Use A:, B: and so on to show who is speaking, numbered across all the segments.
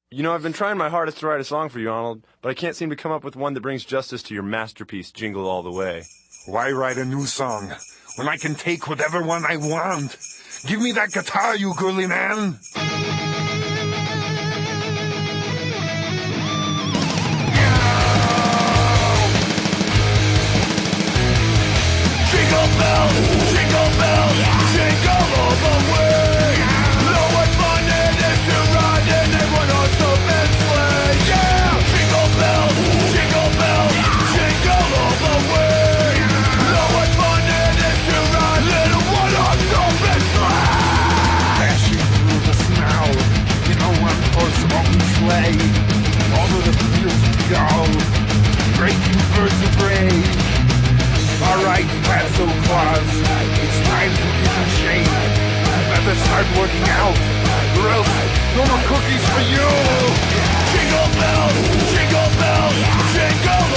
A: You know, I've been trying my hardest to write a song for you, Arnold, but I can't seem to come up with one that brings justice to your masterpiece, Jingle All the Way.
B: Why write a new song when I can take whatever one I want? Give me that guitar, you girly man!
C: Jingle bells, jingle all the way. Know what fun it is to ride in a one-horse open sleigh. Yeah! Jingle bells, jingle all the way. Know what fun it is to ride in a one-horse open sleigh.
B: Dashing through the snow in a one-horse open sleigh. Over the fields we go, breaking vertebrae. Alright, Fatso Claus, it's time to get in shape. Better start working out, or else no more cookies for you!
C: Jingle bells, jingle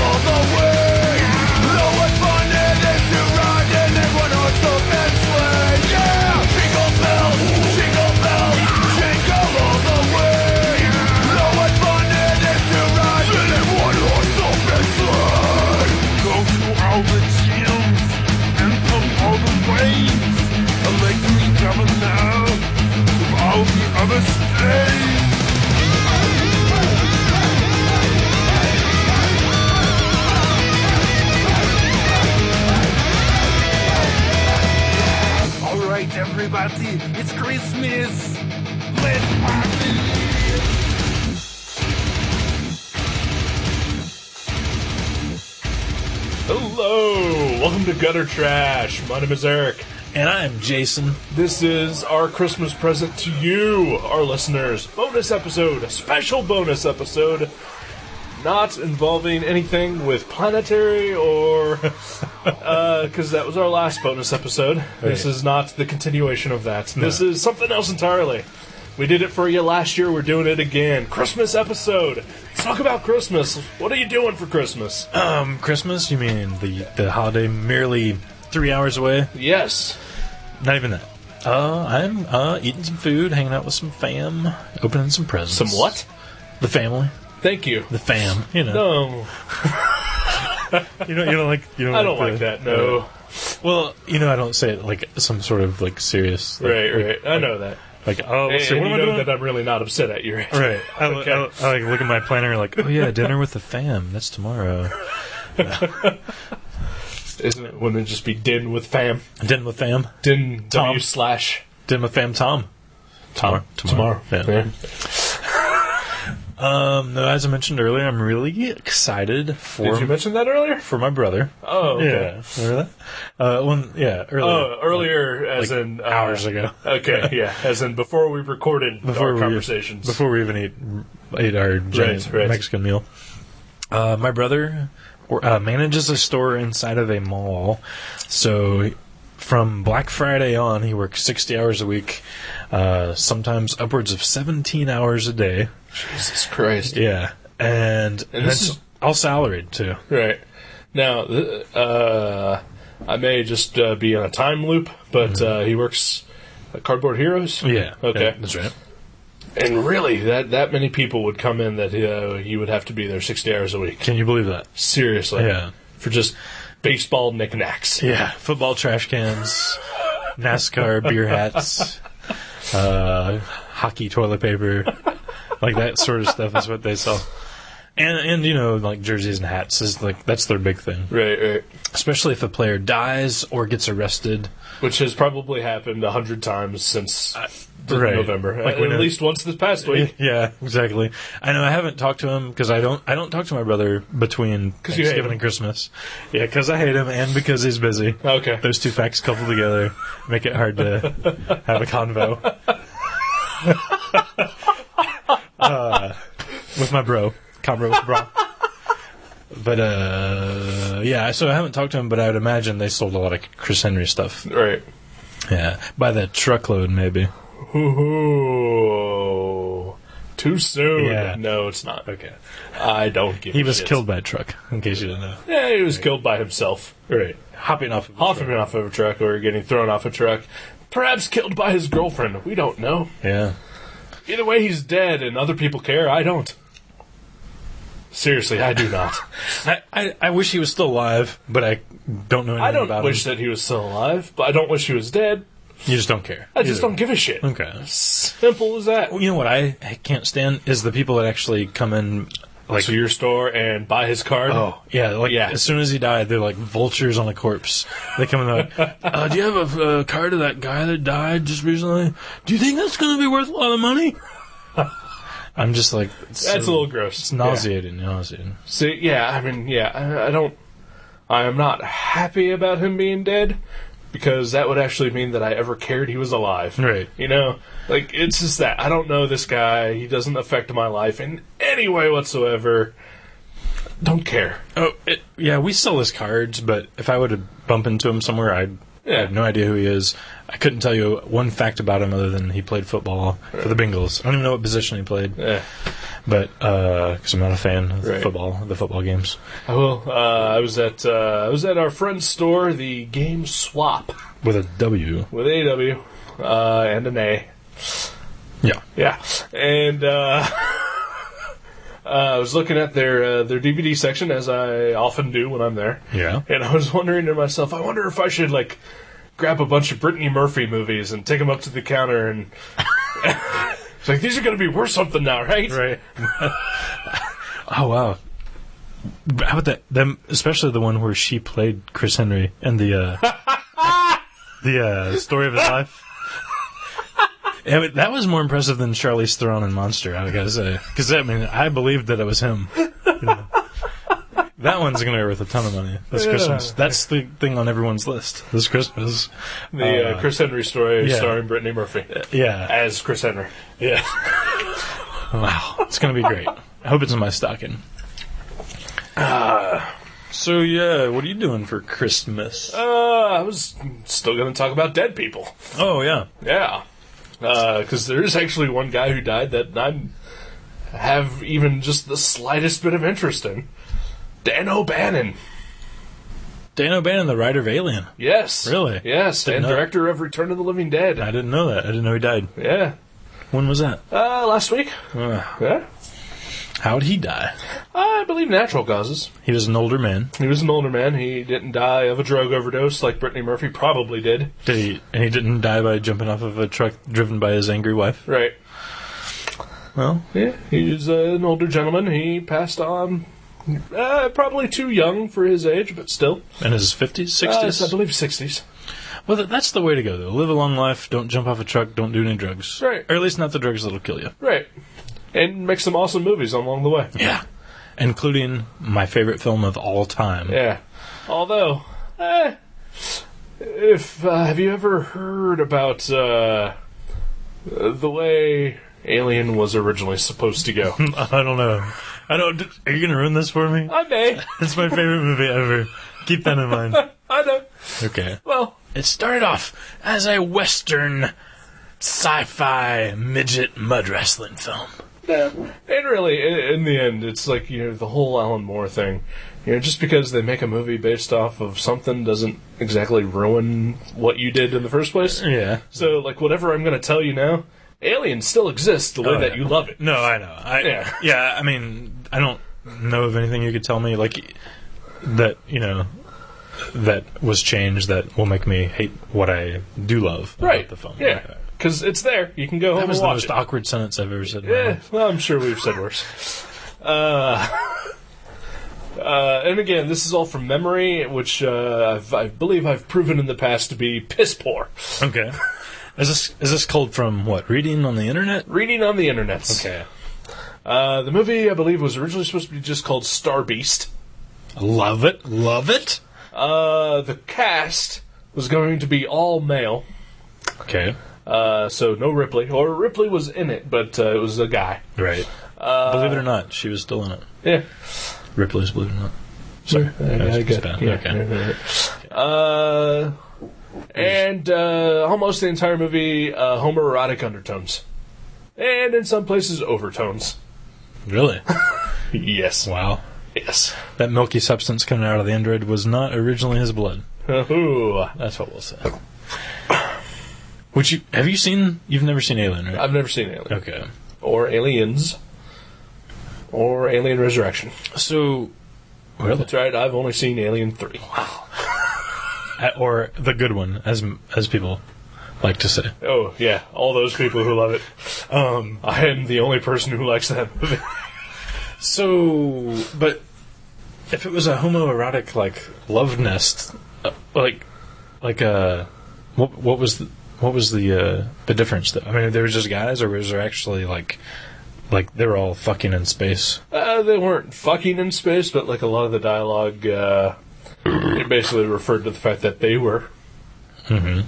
C: all the way. Know what fun it is to ride in a one-horse open sleigh. Yeah! Jingle bells, jingle all the way. Know what fun it is to ride in a one-horse open sleigh.
B: Go to all the gyms and pump all the weights. Elect me governor of all the other states. Alright, everybody, it's Christmas. Let's party.
D: Hello, welcome to Gutter Trash. My name is Eric.
E: And I'm Jason.
D: This is our Christmas present to you, our listeners. Bonus episode, a special bonus episode, not involving anything with planetary or... because that was our last bonus episode. Right. This is not the continuation of that. No. This is something else entirely. We did it for you last year, we're doing it again. Christmas episode. Let's talk about Christmas. What are you doing for Christmas?
E: Christmas? You mean the holiday merely 3 hours away?
D: Yes.
E: Not even that. I'm eating some food, hanging out with some fam, opening some presents.
D: Some what?
E: The family.
D: Thank you.
E: The fam, you know.
D: No.
E: you don't like...
D: I don't like that, no.
E: Well, I don't say it like some sort of, like, serious... Like,
D: right. I know that.
E: Like, oh,
D: and
E: so what am I doing?
D: That I'm really not upset at you, right?
E: Right.
D: Okay.
E: I like look at my planner like, oh yeah, dinner with the fam. That's tomorrow.
D: Isn't it? Wouldn't it just be din with fam?
E: Din with fam.
D: Din
E: Tom.
D: W/
E: Din with fam. Tom. Tomorrow.
D: Yeah.
E: No, as I mentioned earlier, I'm really excited for...
D: Did you mention that earlier?
E: For my brother.
D: Oh, okay.
E: Yeah. Remember that? Earlier.
D: Oh, earlier as
E: like
D: in...
E: hours ago.
D: Okay, yeah. As in before we recorded our conversations.
E: Before we even ate our giant Mexican meal. My brother manages a store inside of a mall, so... From Black Friday on, he works 60 hours a week, sometimes upwards of 17 hours a day.
D: Jesus Christ.
E: Yeah. And
D: this
E: that's all salaried, too.
D: Right. Now, I may just be on a time loop, but he works at Cardboard Heroes?
E: Yeah.
D: Okay.
E: Yeah, that's right.
D: And really, that many people would come in that he would have to be there 60 hours a week.
E: Can you believe that?
D: Seriously.
E: Yeah.
D: For just... baseball knickknacks.
E: Yeah, football trash cans, NASCAR beer hats, hockey toilet paper, like that sort of stuff is what they sell. And like jerseys and hats is like that's their big thing.
D: Right.
E: Especially if a player dies or gets arrested,
D: which has probably happened 100 times since November.
E: Like
D: at least once this past week.
E: Yeah, exactly. I know I haven't talked to him because I don't talk to my brother between Thanksgiving and Christmas. Yeah, because I hate him and because he's busy.
D: Okay.
E: Those two facts coupled together make it hard to have a convo. With my bro. Convo with bro. But, yeah, so I haven't talked to him, but I would imagine they sold a lot of Chris Henry stuff.
D: Right.
E: Yeah, by the truckload, maybe.
D: Ooh, too soon.
E: Yeah.
D: No, it's not.
E: Okay.
D: I don't give a
E: He was
D: shit.
E: killed by a truck, in case you didn't know.
D: Yeah, he was killed by himself.
E: Right. Hopping off of
D: a truck or getting thrown off a truck. Perhaps killed by his girlfriend. We don't know.
E: Yeah.
D: Either way, he's dead, and other people care. I don't. Seriously, I do not.
E: I wish he was still alive, but I don't know anything about him.
D: I don't wish that he was still alive, but I don't wish he was dead.
E: You just don't care.
D: I just don't give a shit.
E: Okay.
D: Simple as that.
E: You know what I can't stand is the people that actually come in
D: to your store and buy his card.
E: Oh, yeah. As soon as he died, they're like vultures on a corpse. They come in and they're like, do you have a card of that guy that died just recently? Do you think that's going to be worth a lot of money? I'm just like...
D: That's a little gross.
E: It's nauseating.
D: See, I am not happy about him being dead, because that would actually mean that I ever cared he was alive.
E: Right.
D: You know? Like, it's just that. I don't know this guy. He doesn't affect my life in any way whatsoever. Don't care.
E: Oh, we sell his cards, but if I would have bumped into him somewhere, I have no idea who he is. I couldn't tell you one fact about him other than he played football for the Bengals. I don't even know what position he played.
D: Yeah.
E: But, because I'm not a fan of the football games.
D: I will. I was at our friend's store, the Game Swap.
E: With a W.
D: With a W. And an A.
E: Yeah.
D: Yeah. And, I was looking at their DVD section, as I often do when I'm there.
E: Yeah.
D: And I was wondering to myself, I wonder if I should, grab a bunch of Brittany Murphy movies and take them up to the counter and... It's like, these are going to be worth something now, right?
E: Right. Oh, wow. How about them, especially the one where she played Chris Henry and the story of his life? Yeah, but that was more impressive than Charlize Theron in Monster, I gotta say. Because, I believed that it was him. That one's going to be worth a ton of money this Christmas. That's the thing on everyone's list this Christmas.
D: The Chris Henry story starring Brittany Murphy.
E: Yeah.
D: As Chris Henry.
E: Yeah. Wow. It's going to be great. I hope it's in my stocking. So, what are you doing for Christmas?
D: I was still going to talk about dead people.
E: Oh, yeah.
D: Yeah. Because there is actually one guy who died that I have even just the slightest bit of interest in. Dan O'Bannon.
E: Dan O'Bannon, the writer of Alien.
D: Yes.
E: Really?
D: Yes, and director of Return of the Living Dead.
E: I didn't know that. I didn't know he died.
D: Yeah.
E: When was that?
D: Last week. Yeah.
E: How'd he die?
D: I believe natural causes.
E: He was an older man.
D: He was an older man. He didn't die of a drug overdose like Brittany Murphy probably did.
E: And he didn't die by jumping off of a truck driven by his angry wife?
D: Right.
E: Well.
D: Yeah, he was an older gentleman. He passed on... probably too young for his age, but still.
E: In his 50s, 60s?
D: I believe 60s.
E: Well, that's the way to go, though. Live a long life, don't jump off a truck, don't do any drugs.
D: Right.
E: Or at least not the drugs that'll kill you.
D: Right. And make some awesome movies along the way.
E: Yeah. Including my favorite film of all time.
D: Yeah. Although, have you ever heard about the way Alien was originally supposed to go?
E: I don't know. Are you going to ruin this for me?
D: I may.
E: It's my favorite movie ever. Keep that in mind.
D: I know.
E: Okay.
D: Well,
E: it started off as a Western sci-fi midget mud wrestling film.
D: Yeah. And really, in the end, it's like, the whole Alan Moore thing. Just because they make a movie based off of something doesn't exactly ruin what you did in the first place.
E: Yeah.
D: So, whatever I'm going to tell you now, Alien still exists the way that you love it.
E: No, I know. I don't know of anything you could tell me that that was changed that will make me hate what I do love about the film.
D: Yeah, because it's there. You can go home and watch it.
E: That was the most awkward sentence I've ever said in my life.
D: Well, I'm sure we've said worse. And again, this is all from memory, which I believe I've proven in the past to be piss poor.
E: Okay. Is this culled from what? Reading on the internet?
D: Reading on the internet.
E: Okay.
D: The movie, I believe, was originally supposed to be just called Star Beast.
E: Love it. Love it.
D: The cast was going to be all male.
E: Okay.
D: So no Ripley. Or Ripley was in it, but it was a guy.
E: Right. Believe it or not, she was still in it.
D: Yeah.
E: Ripley's, believe it or not. Sorry.
D: I get it. Yeah. Okay. And almost the entire movie, homoerotic undertones. And in some places, overtones.
E: Really?
D: Yes.
E: Wow.
D: Yes.
E: That milky substance coming out of the android was not originally his blood.
D: Ooh.
E: That's what we'll say. Have you seen? You've never seen Alien, right?
D: I've never seen Alien.
E: Okay.
D: Or Aliens. Or Alien Resurrection.
E: So, really?
D: That's right. I've only seen Alien 3.
E: Wow. Or the good one, as people like to say.
D: Oh, yeah. All those people who love it. I am the only person who likes that movie.
E: So, but if it was a homoerotic, like, love nest, what was the difference, though? I mean, there was just guys, or was there actually, like they were all fucking in space?
D: They weren't fucking in space, but, like, a lot of the dialogue, it basically referred to the fact that they were.
E: Mm-hmm.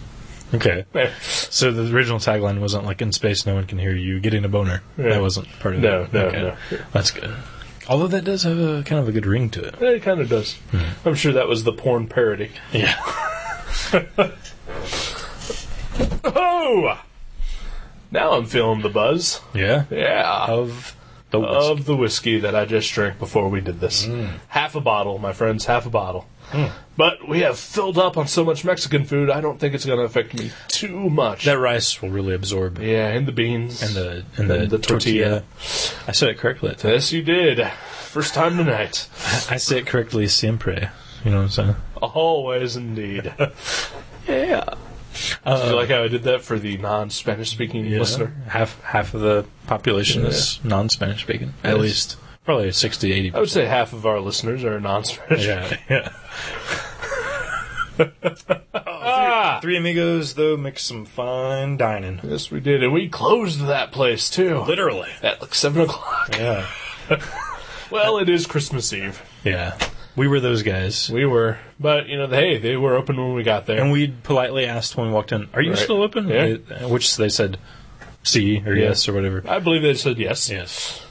E: Okay.
D: Yeah.
E: So the original tagline wasn't like, in space no one can hear you getting a boner.
D: Yeah.
E: That wasn't part of it.
D: No.
E: That's good. Although that does have a kind of a good ring to it.
D: It kind of does. I'm sure that was the porn parody.
E: Yeah.
D: Oh! Now I'm feeling the buzz.
E: Yeah?
D: Yeah.
E: Of the whiskey.
D: Of the whiskey that I just drank before we did this. Half a bottle, my friends, half a bottle. But we have filled up on so much Mexican food, I don't think it's going to affect me too much.
E: That rice will really absorb.
D: Yeah, and the beans.
E: And the tortilla. I said it correctly.
D: Yes, you did. First time tonight.
E: I say it correctly siempre. You know what I'm saying?
D: Always indeed.
E: Yeah.
D: Did you like how I did that for the non-Spanish speaking listener?
E: Half of the population is non-Spanish speaking. At least. Probably 60-80%.
D: I would say half of our listeners are non-Spanish.
E: Yeah. Three Amigos, though, make some fine dining.
D: Yes, we did. And we closed that place, too.
E: Literally.
D: At like 7 o'clock.
E: Yeah.
D: Well, it is Christmas Eve.
E: Yeah. We were those guys.
D: We were. But, hey, they were open when we got there.
E: And we politely asked when we walked in, are you still open?
D: Yeah.
E: Which they said C or yes or whatever.
D: I believe they said yes.
E: Yes.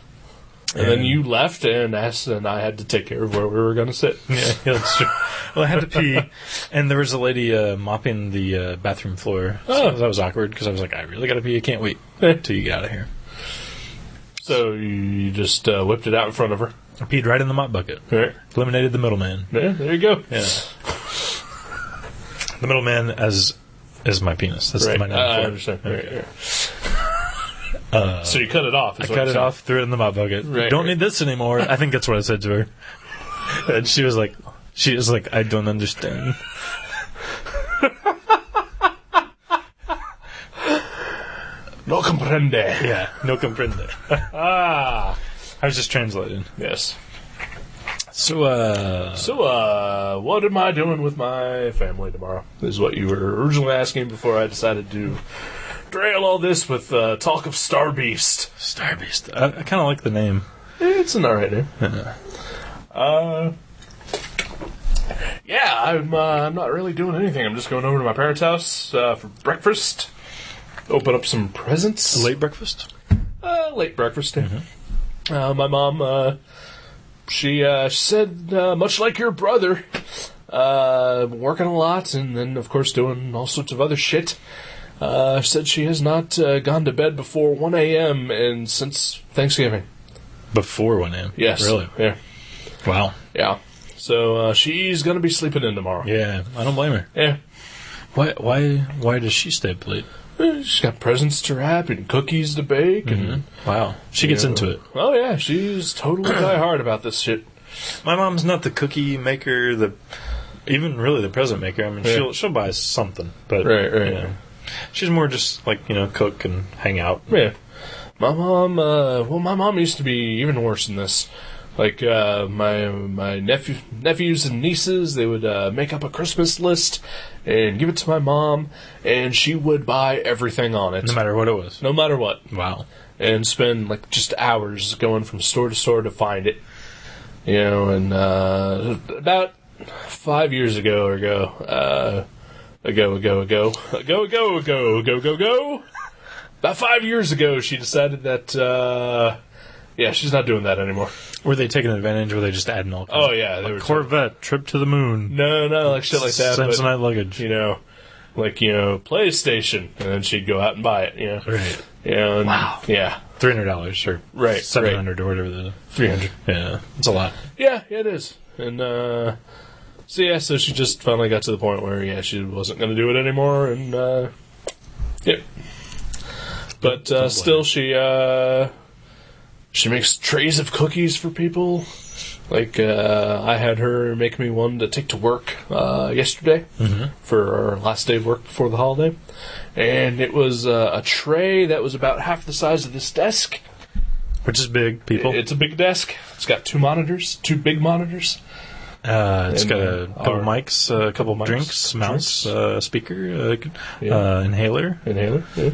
D: And then you left and asked, and I had to take care of where we were going to sit.
E: Yeah, that's true. Well, I had to pee, and there was a lady mopping the bathroom floor. So that was awkward, because I was like, I really got to pee. I can't wait till you get out of here.
D: So you just whipped it out in front of her.
E: I peed right in the mop bucket.
D: Right.
E: Eliminated the middleman.
D: Yeah, there you go.
E: Yeah. The middleman is my penis. That's my name.
D: I understand.
E: Okay.
D: Right. So you cut it off.
E: I cut it off, threw it in the mop bucket. Don't need this anymore. I think that's what I said to her. And she was like, I don't understand.
D: No comprende.
E: Yeah, no comprende. I was just translating.
D: Yes.
E: So,
D: what am I doing with my family tomorrow? Is what you were originally asking before I decided to trail all this with talk of Star Beast.
E: Star Beast. I kind of like the name.
D: It's an alright name. I'm not really doing anything. I'm just going over to my parents' house for breakfast. Open up some presents.
E: A late breakfast?
D: Late breakfast, yeah. Mm-hmm. My mom, she said, much like your brother, working a lot and then, of course, doing all sorts of other shit. Said she has not gone to bed before 1 a.m. and since Thanksgiving.
E: Before 1 a.m.?
D: Yes.
E: Really?
D: Yeah.
E: Wow.
D: Yeah. So she's going to be sleeping in tomorrow.
E: Yeah, I don't blame her.
D: Yeah.
E: Why does she stay up late?
D: She's got presents to wrap and cookies to bake.
E: Mm-hmm.
D: And
E: wow. She gets into it.
D: Oh, yeah. She's totally die-hard about this shit.
E: My mom's not the cookie maker, even really the present maker. I mean, she'll buy something. But,
D: right.
E: You know, she's more just like, cook and hang out.
D: Yeah. My mom used to be even worse than this. Like, my nephews and nieces, they would make up a Christmas list and give it to my mom, and she would buy everything on it.
E: No matter what it was?
D: No matter what.
E: Wow.
D: And spend, like, just hours going from store to store to find it. And about 5 years ago or about 5 years ago, she decided that, she's not doing that anymore.
E: Were they taking advantage? Were they just adding all kinds
D: Oh, yeah.
E: They were Corvette, trip to the moon.
D: No, like shit like that.
E: Samsonite luggage.
D: PlayStation. And then she'd go out and buy it,
E: Right.
D: And,
E: wow.
D: Yeah.
E: $300 or $700 or whatever the...
D: $300.
E: Yeah, it's a lot.
D: Yeah, it is. And, so she just finally got to the point where, she wasn't going to do it anymore, and, Yep. But still, she makes trays of cookies for people. Like, I had her make me one to take to work yesterday for our last day of work before the holiday. And it was a tray that was about half the size of this desk.
E: Which is big, people.
D: It's a big desk. It's got two big monitors.
E: It's got a couple mics, a couple drinks, mouse, speaker, inhaler.
D: Inhaler, yeah.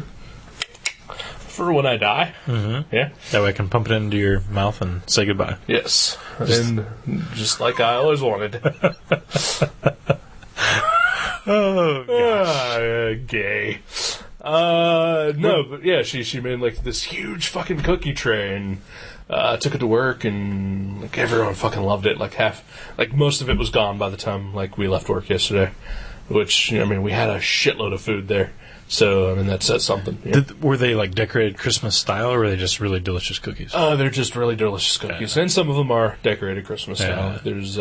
D: For when I die. Mm-hmm. Yeah.
E: That way I can pump it into your mouth and say goodbye.
D: Yes. Just like I always wanted.
E: Oh, gosh.
D: Gay. No, but yeah, she made like this huge fucking cookie tray and took it to work, and like everyone fucking loved it. Like most of it was gone by the time like we left work yesterday. Which, I mean, we had a shitload of food there. So, I mean, that says something. Yeah.
E: Were they, like, decorated Christmas style, or were they just really delicious cookies?
D: They're just really delicious cookies. And some of them are decorated Christmas style. There's,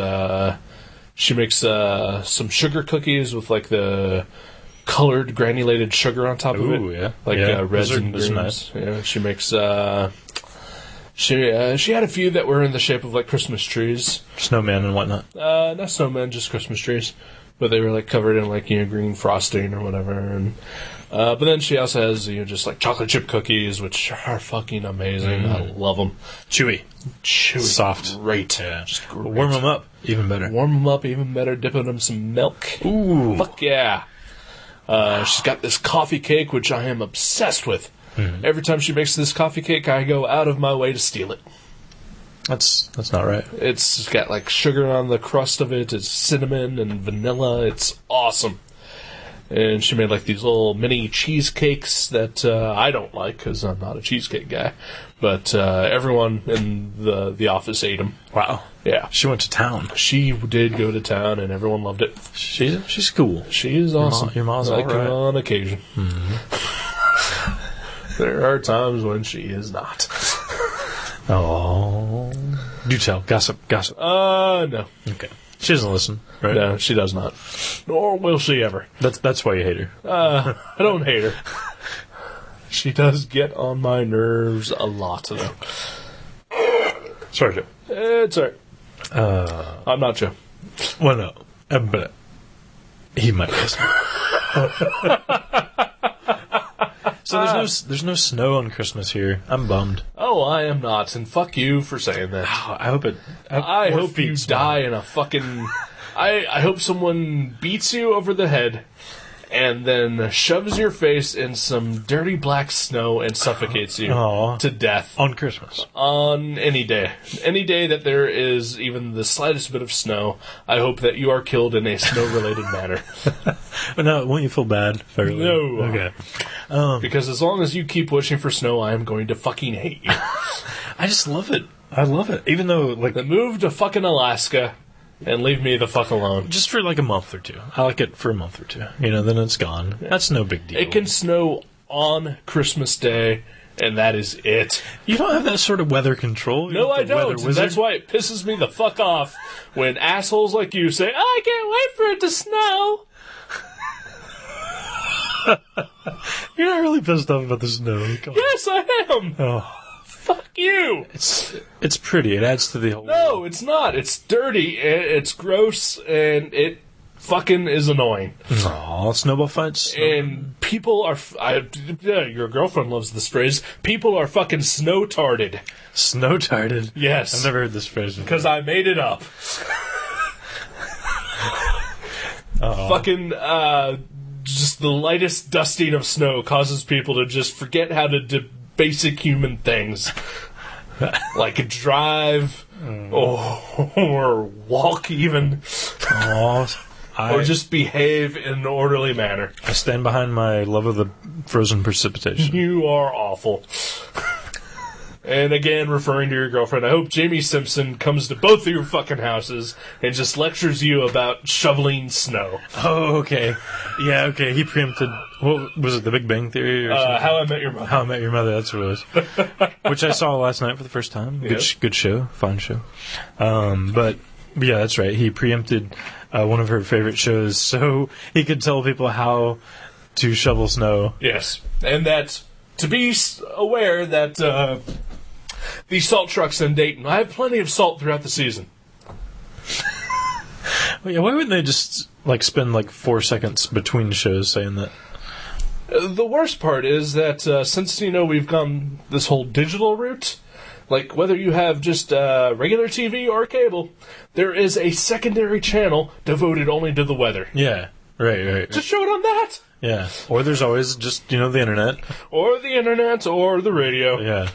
D: she makes some sugar cookies with, like, the colored granulated sugar on top of it.
E: Ooh, yeah.
D: Like, reds and greens.
E: Nice.
D: Yeah, she makes, she had a few that were in the shape of, like, Christmas trees.
E: Snowman and whatnot.
D: Not snowmen, just Christmas trees. But they were, like, covered in, like, green frosting or whatever, and... but then she also has, just like chocolate chip cookies, which are fucking amazing. I love them.
E: Chewy.
D: Soft. Great.
E: Yeah.
D: Just great.
E: Warm them up. Even better.
D: Warm them up even better. Dipping them in some milk.
E: Ooh.
D: Fuck yeah. She's got this coffee cake, which I am obsessed with. Mm-hmm. Every time she makes this coffee cake, I go out of my way to steal it.
E: That's not right.
D: It's got like sugar on the crust of it. It's cinnamon and vanilla. It's awesome. And she made like these little mini cheesecakes that I don't like because I'm not a cheesecake guy. But everyone in the office ate them.
E: Wow.
D: Yeah.
E: She went to town.
D: She did go to town, and everyone loved it.
E: She's cool.
D: She is awesome.
E: Your mom's
D: like
E: all right.
D: On occasion. Mm-hmm. There are times when she is not.
E: Oh. Do tell. Gossip.
D: No.
E: Okay. She doesn't listen, right?
D: No, she does not. Nor will she ever.
E: That's why you hate her.
D: I don't hate her. She does get on my nerves a lot, though.
E: Sorry, Joe.
D: It's alright. I'm not Joe.
E: Well, no. But he might listen. So there's no snow on Christmas here. I'm bummed.
D: Oh, I am not, and fuck you for saying that.
E: Oh, I hope it.
D: I hope you die in a fucking. I hope someone beats you over the head, and then shoves your face in some dirty black snow and suffocates you to death
E: on Christmas.
D: On any day that there is even the slightest bit of snow, I hope that you are killed in a snow-related manner.
E: But no, won't you feel bad? Fairly?
D: No.
E: Okay.
D: Because as long as you keep wishing for snow, I am going to fucking hate you.
E: I just love it. I love it. Even though, like...
D: Then move to fucking Alaska and leave me the fuck alone.
E: Just for like a month or two. I like it for a month or two. Then it's gone. Yeah. That's no big deal.
D: It can snow on Christmas Day, and that is it.
E: You don't have that sort of weather control.
D: No, I don't. That's why it pisses me the fuck off when assholes like you say, I can't wait for it to snow.
E: You're not really pissed off about the snow.
D: Yes, I am.
E: Oh.
D: Fuck you.
E: It's pretty. It adds to the whole...
D: No, it's not. It's dirty, it's gross, and it fucking is annoying.
E: Aw, snowball fights.
D: And people are... your girlfriend loves this phrase. People are fucking snow-tarded.
E: Snow-tarded?
D: Yes.
E: I've never heard this phrase before.
D: Because I made it up. Fucking, just the lightest dusting of snow causes people to just forget how to do basic human things. Like drive, or walk even. Or just behave in an orderly manner.
E: I stand behind my love of the frozen precipitation.
D: You are awful. And again, referring to your girlfriend, I hope Jamie Simpson comes to both of your fucking houses and just lectures you about shoveling snow.
E: Oh, okay. Yeah, okay. He preempted, what was it, The Big Bang Theory? Or something?
D: How I Met Your Mother.
E: How I Met Your Mother, that's what it was. Which I saw last night for the first time. Good show. Fun show. But yeah, that's right. He preempted one of her favorite shows so he could tell people how to shovel snow.
D: Yes, and that to be aware that these salt trucks in Dayton, I have plenty of salt throughout the season.
E: Well, yeah, why wouldn't they just spend 4 seconds between shows saying that?
D: The worst part is that since we've gone this whole digital route, whether you have just regular TV or cable, there is a secondary channel devoted only to the weather.
E: Yeah, right.
D: Just show it on that.
E: Yeah, or there's always just the internet,
D: or the internet, or the radio.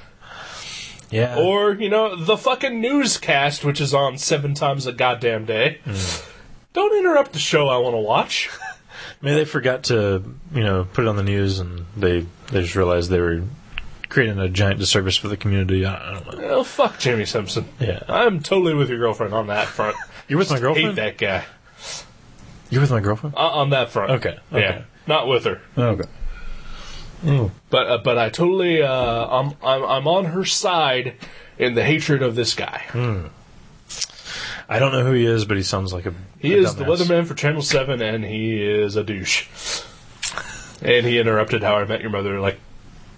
E: Yeah,
D: or the fucking newscast, which is on 7 times a goddamn day. Don't interrupt the show I want to watch.
E: Maybe they forgot to put it on the news, and they just realized they were creating a giant disservice for the community. I don't know.
D: Well, fuck Jamie Simpson.
E: Yeah,
D: I'm totally with your girlfriend on that front.
E: You're with my girlfriend?
D: Hate that guy.
E: You're with my girlfriend?
D: On that front.
E: Okay.
D: Yeah, not with her.
E: Okay.
D: But I totally I'm on her side in the hatred of this guy.
E: I don't know who he is, but he sounds like
D: he is the weatherman for Channel 7, and he is a douche. And he interrupted How I Met Your Mother.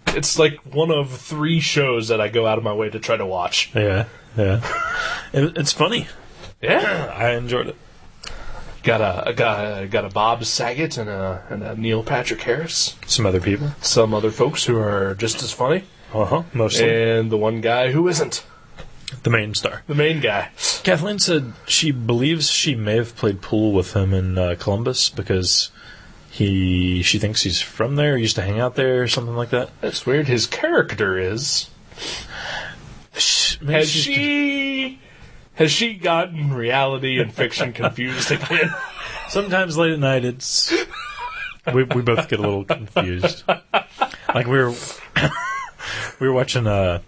D: It's one of 3 shows that I go out of my way to try to watch.
E: Yeah. It's funny.
D: Yeah,
E: I enjoyed it.
D: Got a Bob Saget and a Neil Patrick Harris.
E: Some other people.
D: Some other folks who are just as funny.
E: Mostly.
D: And the one guy who isn't.
E: The main star.
D: The main guy.
E: Kathleen said she believes she may have played pool with him in Columbus because she thinks he's from there, used to hang out there, or something like that.
D: That's weird. His character is. Has she gotten reality and fiction confused again?
E: Sometimes late at night, we both get a little confused. We were watching.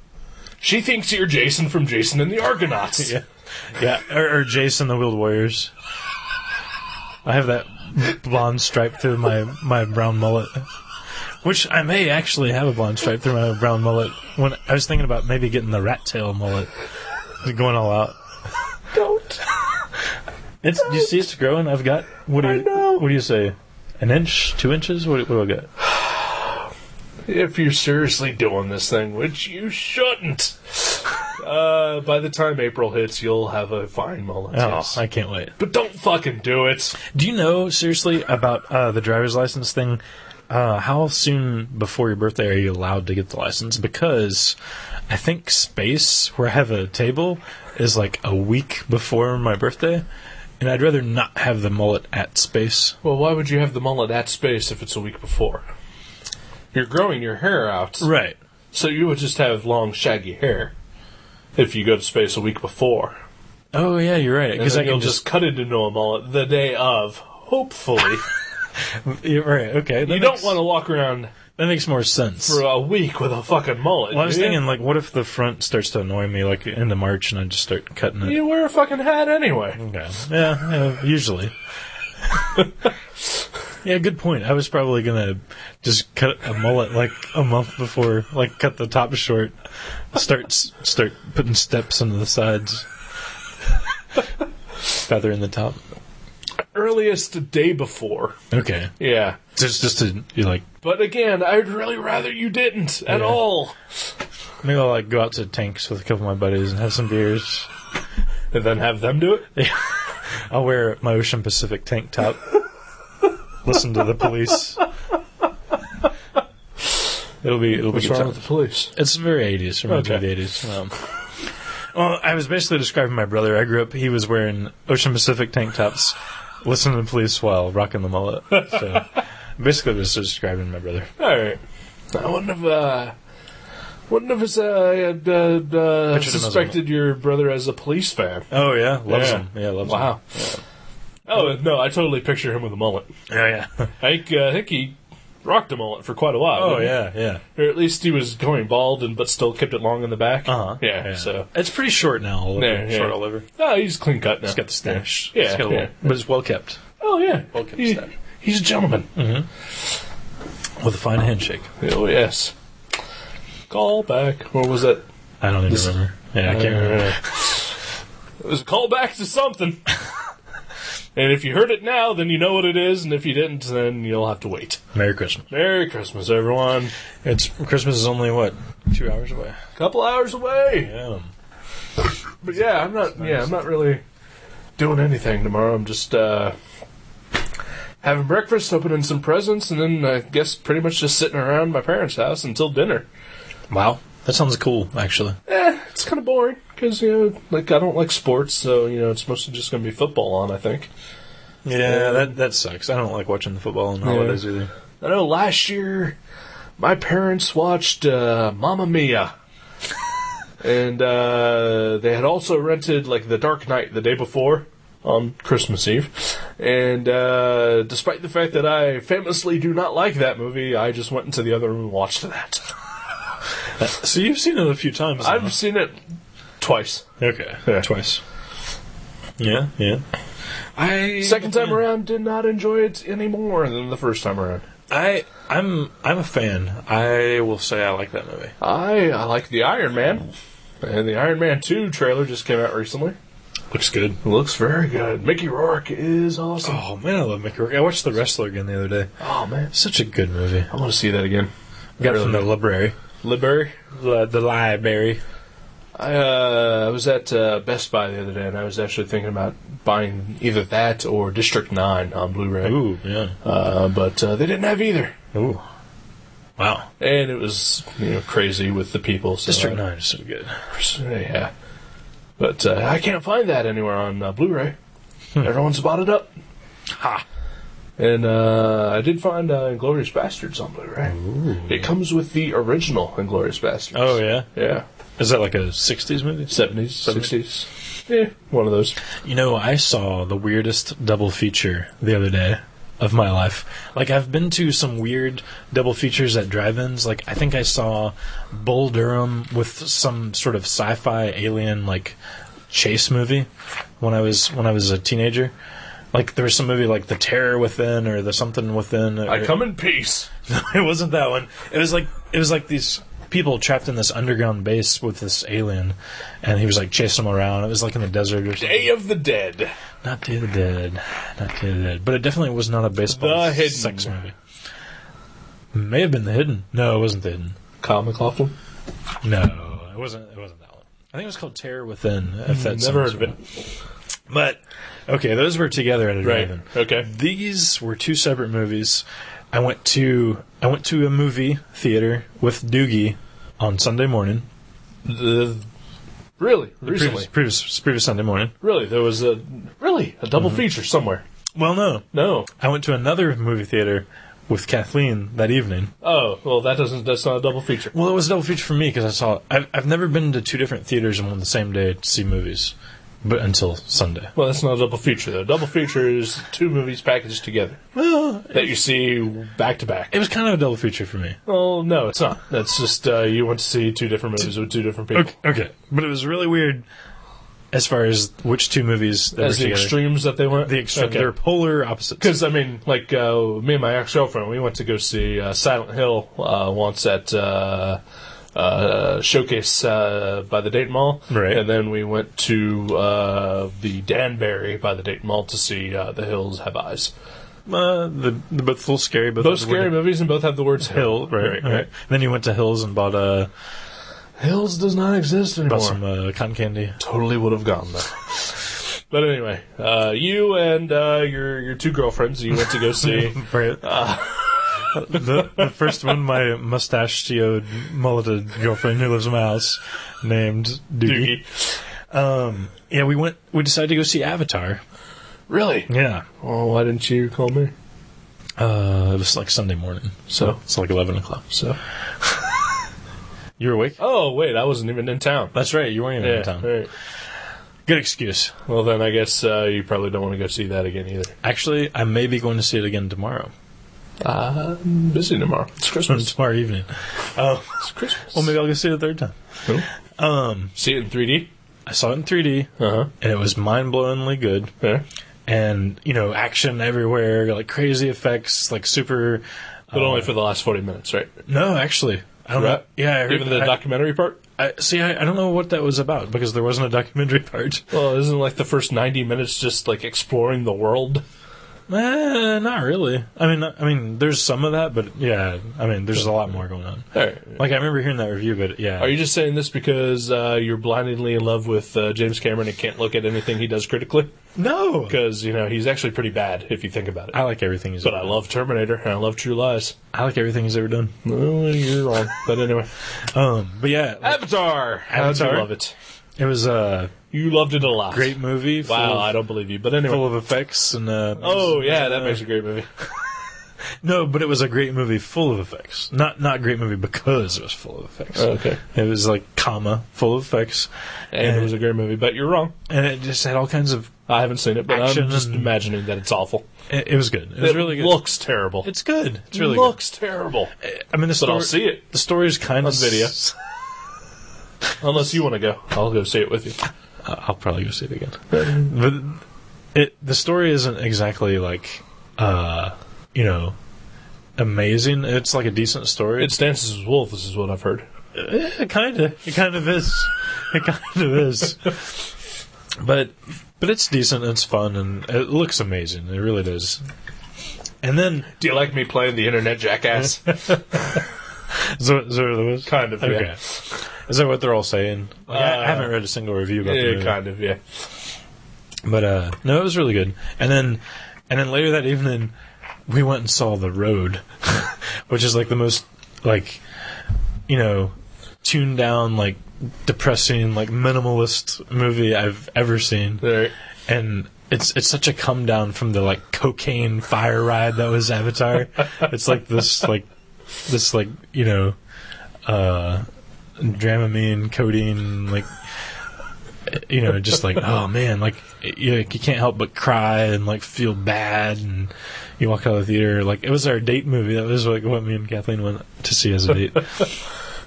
D: She thinks you're Jason from Jason and the Argonauts.
E: Yeah, or Jason the Wheeled Warriors. I have that blonde stripe through my brown mullet. Which I may actually have a blonde stripe through my brown mullet. When I was thinking about maybe getting the rat tail mullet, going all out.
D: Don't.
E: You see, it's growing. I've got. What do you say? 1 inch, 2 inches? What do I got?
D: If you're seriously doing this thing, which you shouldn't, by the time April hits, you'll have a fine mullet.
E: Oh,
D: yes.
E: I can't wait.
D: But don't fucking do it.
E: Do you know, seriously, about the driver's license thing? How soon before your birthday are you allowed to get the license? Because I think Space, where I have a table, is a week before my birthday. And I'd rather not have the mullet at Space.
D: Well, why would you have the mullet at Space if it's a week before? You're growing your hair out.
E: Right.
D: So you would just have long, shaggy hair if you go to Space a week before.
E: Oh, yeah, you're right.
D: Because you'll just cut it into a mullet the day of, hopefully.
E: You're right, okay.
D: You don't want to walk around...
E: That makes more sense.
D: For a week with a fucking mullet.
E: Well, I was thinking, what if the front starts to annoy me, into March, and I just start cutting it?
D: You wear a fucking hat anyway.
E: Okay. Yeah, usually. Yeah, good point. I was probably going to just cut a mullet, a month before, cut the top short, start putting steps into the sides, feather in the top.
D: Earliest day before.
E: Okay.
D: Yeah.
E: Just to,
D: But again, I'd really rather you didn't at all.
E: Maybe I'll, go out to Tanks with a couple of my buddies and have some beers.
D: And then have them do it?
E: Yeah. I'll wear my Ocean Pacific tank top. Listen to the Police. It'll be
D: What's wrong with the Police?
E: It's very 80s. Reminds me of the 80s. Well, I was basically describing my brother. I grew up, he was wearing Ocean Pacific tank tops, listening to the Police while rocking the mullet. So basically I was describing my brother.
D: Alright. I wouldn't have suspected your brother as a Police fan.
E: Oh, yeah? Loves him. Yeah, loves him.
D: Wow. Yeah. Oh, no, I totally picture him with a mullet.
E: Yeah.
D: I think he rocked a mullet for quite a while.
E: Oh, yeah.
D: Or at least he was going bald, but still kept it long in the back.
E: Uh-huh.
D: Yeah, so.
E: It's pretty short now. Short all over.
D: Oh, he's clean cut now.
E: He's got the stash.
D: Yeah.
E: But it's well kept.
D: Oh, yeah.
E: Well kept stash.
D: He's a gentleman.
E: Mm-hmm. With a fine handshake.
D: Oh, yes. Call back. What was that?
E: I don't even remember. Yeah, I can't remember.
D: It was a call back to something. And if you heard it now, then you know what it is, and if you didn't, then you'll have to wait.
E: Merry Christmas.
D: Merry Christmas, everyone.
E: Christmas is only, 2 hours away?
D: A couple hours away.
E: Yeah.
D: But yeah, I'm not really doing anything tomorrow. I'm just having breakfast, opening some presents, and then I guess pretty much just sitting around my parents' house until dinner.
E: Wow. That sounds cool, actually.
D: It's kind of boring, because, I don't like sports, so, it's mostly just going to be football on, I think.
E: Yeah, that sucks. I don't like watching the football on holidays either.
D: I know last year, my parents watched Mamma Mia. And they had also rented, The Dark Knight the day before, on Christmas Eve. And despite the fact that I famously do not like that movie, I just went into the other room and watched that.
E: So you've seen it a few times now.
D: I've seen it twice.
E: Okay.
D: Yeah.
E: Twice. Yeah.
D: Second time around, did not enjoy it any more than the first time around.
E: I'm a fan. I will say I like that movie.
D: I like the Iron Man. And the Iron Man 2 trailer just came out recently.
E: Looks good.
D: It looks very good. Mickey Rourke is awesome.
E: Oh, man, I love Mickey Rourke. I watched The Wrestler again the other day.
D: Oh, man.
E: Such a good movie.
D: I want to see that again.
E: Got it from the library.
D: Library?
E: The library.
D: I was at Best Buy the other day, and I was actually thinking about buying either that or District 9 on Blu-ray.
E: Ooh, yeah.
D: But they didn't have either.
E: Ooh. Wow.
D: And it was, crazy with the people. So
E: District 9 is so good.
D: Yeah. But I can't find that anywhere on Blu-ray. Everyone's bought it up.
E: Ha!
D: And I did find Inglourious Bastards on Blu-ray.
E: Ooh.
D: It comes with the original Inglourious Bastards.
E: Oh, yeah?
D: Yeah.
E: Is that like a 60s movie?
D: 70s, 60s. Yeah, one of those.
E: I saw the weirdest double feature the other day of my life. I've been to some weird double features at drive-ins. I think I saw Bull Durham with some sort of sci-fi alien, chase movie when I was a teenager. There was some movie The Terror Within or the Something Within.
D: I Come in Peace.
E: No, it wasn't that one. It was like these people trapped in this underground base with this alien, and he was chasing them around. It was in the desert or something.
D: Day of the Dead.
E: Not Day of the Dead. Not Day of the Dead. But it definitely was not a baseball
D: The Hidden.
E: sex movie. May have been The Hidden. No, it wasn't The Hidden.
D: Kyle MacLachlan?
E: No, it wasn't that one. I think it was called Terror Within. If that's
D: Never heard of it.
E: But okay, those were together at a drive-in.
D: Okay.
E: These were two separate movies. I went to a movie theater with Doogie on Sunday morning.
D: Really? Recently?
E: Previous Sunday morning.
D: Really? There was a double feature somewhere.
E: Well,
D: No.
E: I went to another movie theater with Kathleen that evening.
D: Oh, well, that's not a double feature.
E: Well, it was a double feature for me because I've never been to two different theaters on the same day to see movies, but until Sunday.
D: Well, that's not a double feature, though. Double feature is two movies packaged together
E: Well,
D: that you see back to back.
E: it was kind of a double feature for me.
D: Well, no, it's not. That's just you went to see two different movies with two different people.
E: Okay, but it was really weird as far as which two movies that
D: As
E: were
D: the
E: together.
D: extremes that they went?
E: They're polar opposites.
D: Because, me and my ex-girlfriend, we went to go see Silent Hill once at Showcase by the Dayton Mall.
E: Right.
D: And then we went to the Danbury by the Dayton Mall to see The Hills Have Eyes.
E: They're both full scary.
D: Both scary movies and both have the words Hill.
E: Right. Then you went to Hills and bought
D: Hills does not exist anymore.
E: some cotton candy.
D: Totally would have gone there. But anyway, you and your two girlfriends, you went to go see.
E: Right. The first one, my mustachioed, mulleted girlfriend who lives in my house, named Doogie. We decided to go see Avatar.
D: Really?
E: Yeah.
D: Oh, why didn't you call me?
E: It was Sunday morning.
D: So?
E: It's 11 o'clock.
D: So?
E: You were awake?
D: Oh, wait, I wasn't even in town.
E: That's right, you weren't even in town.
D: Right.
E: Good excuse.
D: Well, then I guess you probably don't want to go see that again either.
E: Actually, I may be going to see it again tomorrow.
D: I'm busy tomorrow. It's Christmas.
E: Tomorrow evening.
D: It's Christmas.
E: Well, maybe I'll go see it a third time.
D: Cool. See it in 3D?
E: I saw it in 3D, and it was mind-blowingly good.
D: Yeah.
E: And, action everywhere, crazy effects, super...
D: But only for the last 40 minutes, right?
E: No, actually. I don't know. Yeah, I heard
D: Even the documentary part?
E: I don't know what that was about because there wasn't a documentary part.
D: Well, isn't like the first 90 minutes just like exploring the world?
E: Not really. I mean, there's some of that, but yeah, I mean, there's a lot more going on.
D: All right.
E: Like I remember hearing that review, but yeah.
D: Are you just saying this because you're blindingly in love with James Cameron and can't look at anything he does critically?
E: No,
D: because he's actually pretty bad if you think about it.
E: I like everything he's.
D: But
E: ever
D: I
E: done.
D: love Terminator and I love True Lies.
E: I like everything he's ever done.
D: No, you're wrong. But anyway,
E: but yeah,
D: Avatar. How'd you love it?
E: It was
D: You loved it a lot.
E: great movie.
D: Wow, I don't believe you. But anyway,
E: full of effects and.
D: Oh yeah, that makes a great movie.
E: No, but it was a great movie full of effects. Not a great movie because it was full of effects.
D: Okay.
E: It was like full of effects.
D: And it was a great movie, but you're wrong.
E: And it just had all kinds of
D: I haven't seen it, but
E: action
D: I'm just
E: and-
D: imagining that it's awful.
E: It was good. It was really good.
D: Looks terrible.
E: It's good. It's really
D: looks terrible.
E: good. I mean,
D: But I'll see it
E: The story is kind
D: on
E: of
D: video. Unless you want to go, I'll go see it with you.
E: I'll probably go see it again. But the story isn't exactly like, amazing. It's like a decent story.
D: It's Dances with Wolves, is what I've heard.
E: It kind of is. It kind of is. But it's decent. It's fun, and it looks amazing. It really does. And then,
D: Do you like me playing the internet jackass?
E: is that what it was?
D: Kind of,
E: Okay.
D: yeah.
E: Is that what they're all saying? Like, I haven't read a single review about the
D: Yeah,
E: movie.
D: kind of, yeah.
E: But no, it was really good. And then later that evening, we went and saw The Road, which is like the most tuned down, like depressing, like minimalist movie I've ever seen.
D: Right.
E: And it's such a come down from the like cocaine fire ride that was Avatar. It's like this Dramamine, codeine, like, just like, oh man, like, you can't help but cry and like feel bad, and you walk out of the theater, like, it was our date movie. That was like what me and Kathleen went to see as a date.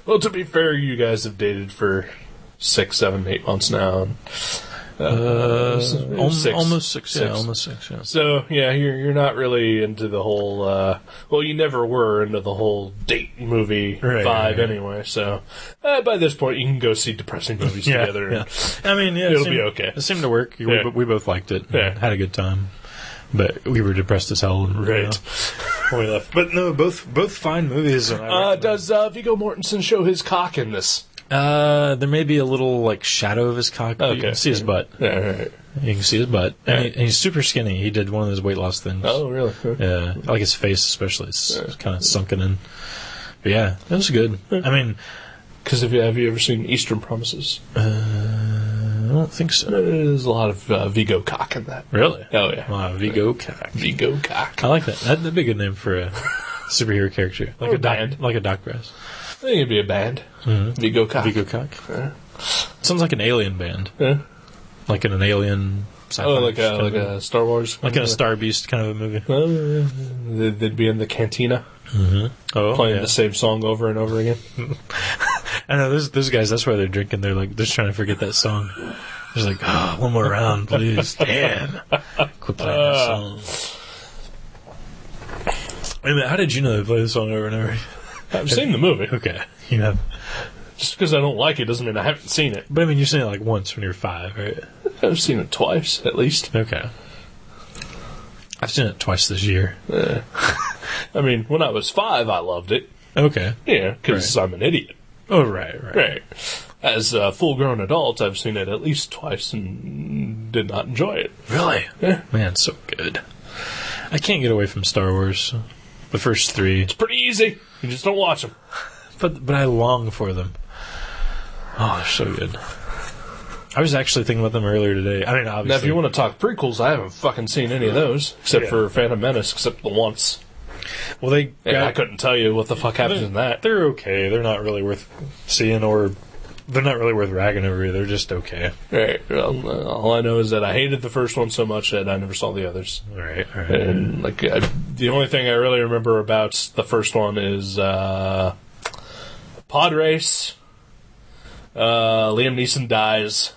D: Well, to be fair, you guys have dated for 6, 7, 8 months now.
E: Almost six. Yeah, almost six. Yeah.
D: So yeah, you're not really into the whole. Well, you never were into the whole date movie vibe anyway. So by this point, you can go see depressing movies together.
E: Yeah. I mean,
D: it'll be okay.
E: It seemed to work.
D: Yeah.
E: We both liked it.
D: Yeah.
E: Had a good time. But we were depressed as hell. And,
D: Right.
E: When we left. But no, both fine movies. And
D: Does Viggo Mortensen show his cock in this?
E: there may be a little like shadow of his cock.
D: Okay.
E: You can see his butt.
D: Yeah, right.
E: You can see his butt. And he's super skinny. He did one of those weight loss things.
D: Oh, really?
E: Yeah, like his face especially. It's kind of sunken in. But yeah, it was good. I mean,
D: because have you ever seen Eastern Promises?
E: I don't think so.
D: There's a lot of Viggo cock in that.
E: Really?
D: Oh yeah.
E: Wow, Viggo cock.
D: Viggo cock.
E: I like that. That'd be a good name for a superhero character, like
D: Or
E: a
D: a band.
E: like a Doc Brass.
D: I think it'd be a band. Viggo cock.
E: Viggo cock. Sounds like an alien band,
D: Yeah.
E: like in an alien. Sci-fi
D: Oh,
E: kind of
D: a Star Wars.
E: like in a Star Beast kind of a movie.
D: Oh, yeah. They'd be in the cantina
E: Oh,
D: playing
E: yeah.
D: the same song over and over again.
E: I know those guys. That's why they're drinking. They're like just trying to forget that song. They're like, oh, one more round, please. Damn, quit playing that song. Wait a minute, how did you know they play the song over and over?
D: I've seen the movie.
E: Okay, you know.
D: Just because I don't like it doesn't mean I haven't seen it.
E: But I mean, you've seen it like once when you were 5, right?
D: I've seen it twice, at least.
E: Okay. I've seen it twice this year.
D: I mean, when I was 5, I loved it.
E: Okay.
D: Yeah, because I'm an idiot.
E: Oh, right.
D: Right. As a full-grown adult, I've seen it at least twice and did not enjoy it.
E: Really?
D: Yeah.
E: Man, so good. I can't get away from Star Wars. The first 3.
D: It's pretty easy. You just don't watch them.
E: But I long for them. Oh, they're so good. I was actually thinking about them earlier today. I mean, obviously.
D: Now, if you want to talk prequels, I haven't fucking seen any of those, except for Phantom Menace, except the once.
E: Well, they.
D: And I couldn't tell you what the fuck happens in that.
E: They're okay. They're not really worth seeing, or they're not really worth ragging over. They're just okay.
D: Right. Well, all I know is that I hated the first one so much that I never saw the others.
E: All right.
D: And the only thing I really remember about the first one is pod race. Liam Neeson dies.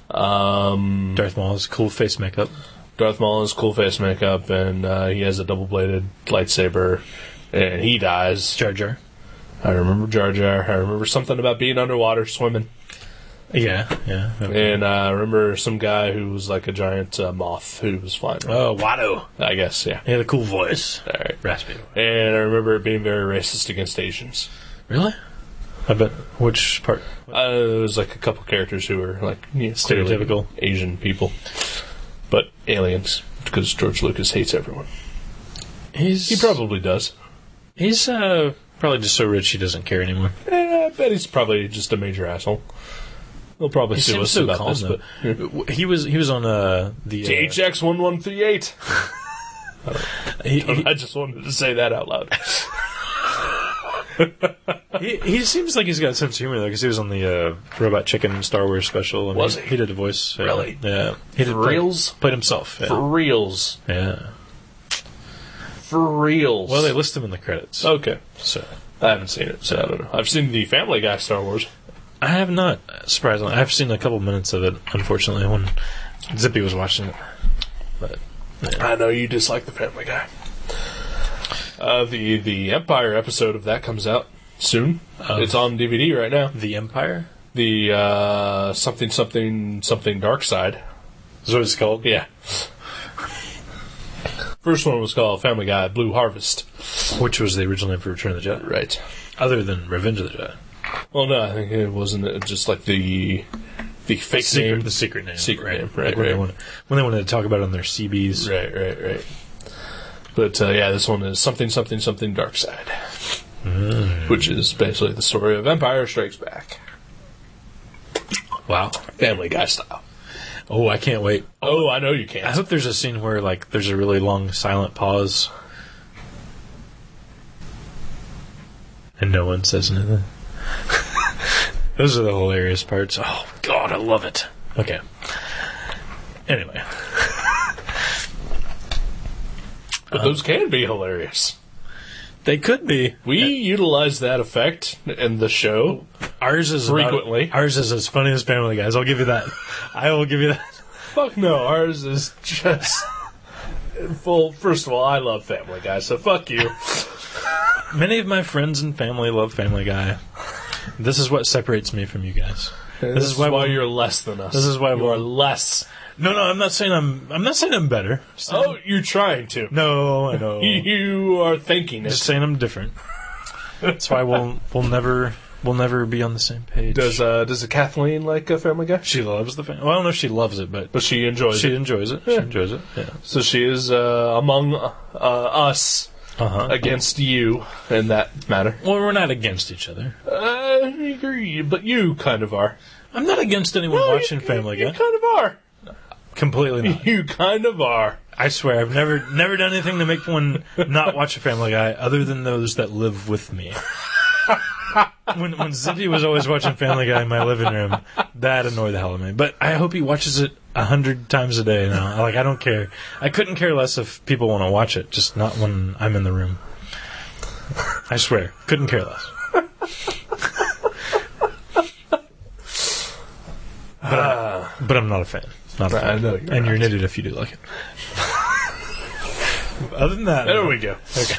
E: Darth Maul's cool face makeup.
D: Darth Maul has cool face makeup, and he has a double-bladed lightsaber, and he dies.
E: Jar Jar.
D: I remember Jar Jar. I remember something about being underwater, swimming.
E: Yeah. Okay.
D: And I remember some guy who was like a giant moth who was flying around.
E: Oh, Watto.
D: I guess, yeah.
E: He had a cool voice.
D: All right.
E: Raspy.
D: And I remember it being very racist against Asians.
E: Really? I bet. Which part?
D: It was like a couple characters who were like
E: Stereotypical
D: Asian people. But aliens, because George Lucas hates everyone. He probably does.
E: He's probably just so rich he doesn't care anymore.
D: I bet he's probably just a major asshole. They'll probably sue us
E: so
D: about
E: calm,
D: this. But
E: he was on the
D: THX 1138. I just wanted to say that out loud.
E: he seems like he's got a sense of humor though, because he was on the Robot Chicken Star Wars special. And
D: was he?
E: He did a voice.
D: Really?
E: Yeah. He did
D: For reals?
E: Played himself. Yeah.
D: For reals.
E: Yeah.
D: For reals.
E: Well, they list him in the credits.
D: Okay.
E: So
D: I haven't seen it, so I don't know. I've seen the Family Guy Star Wars.
E: I have not, surprisingly. I've seen a couple minutes of it, unfortunately, when Zippy was watching it. But yeah.
D: I know you dislike the Family Guy. The Empire episode of that comes out soon. It's on DVD right now.
E: The Empire?
D: The something Dark Side.
E: Is what it's called?
D: Yeah. First one was called Family Guy Blue Harvest.
E: Which was the original name for Return of the Jedi.
D: Right.
E: Other than Revenge of the Jedi.
D: Well, no, I think it wasn't just like the fake name.
E: The secret name.
D: Secret name,
E: Like
D: right.
E: when they wanted to talk about it on their CBs.
D: Right. But, yeah, this one is something Dark Side. Which is basically the story of Empire Strikes Back.
E: Wow.
D: Family Guy style.
E: Oh, I can't wait.
D: Oh, I know you can't.
E: I hope there's a scene where, like, there's a really long silent pause. And no one says anything. Those are the hilarious parts. Oh, God, I love it. Okay. Anyway.
D: But those can be hilarious.
E: They could be.
D: We utilize that effect in the show.
E: Ours is
D: frequently.
E: Ours is as funny as Family Guy's. I'll give you that. I will give you that.
D: Fuck no, ours is just full. First of all, I love Family Guy, so fuck you.
E: Many of my friends and family love Family Guy. This is what separates me from you guys.
D: This is why you're less than us.
E: This is why
D: you're less.
E: No, I'm not saying I'm better.
D: Oh, you're trying to.
E: No, I know.
D: You are thinking it.
E: Just saying I'm different. That's why we'll never be on the same page.
D: Does Kathleen like a Family Guy?
E: She loves the Family. Well, I don't know if she loves it, but
D: she enjoys it.
E: She enjoys it. She enjoys it. Yeah.
D: So she is among us against you in that matter.
E: Well, we're not against each other.
D: But you kind of are.
E: I'm not against anyone watching Family Guy.
D: You kind of are.
E: Completely not.
D: You kind of are.
E: I swear, I've never done anything to make one not watch a Family Guy other than those that live with me. When Zippy was always watching Family Guy in my living room, that annoyed the hell out of me. But I hope he watches it 100 times a day now. Like, I don't care. I couldn't care less if people want to watch it, just not when I'm in the room. I swear, couldn't care less. But I'm not a fan. Not a fan.
D: I know
E: you're an idiot if you do like it. Other than that,
D: there we go.
E: Okay.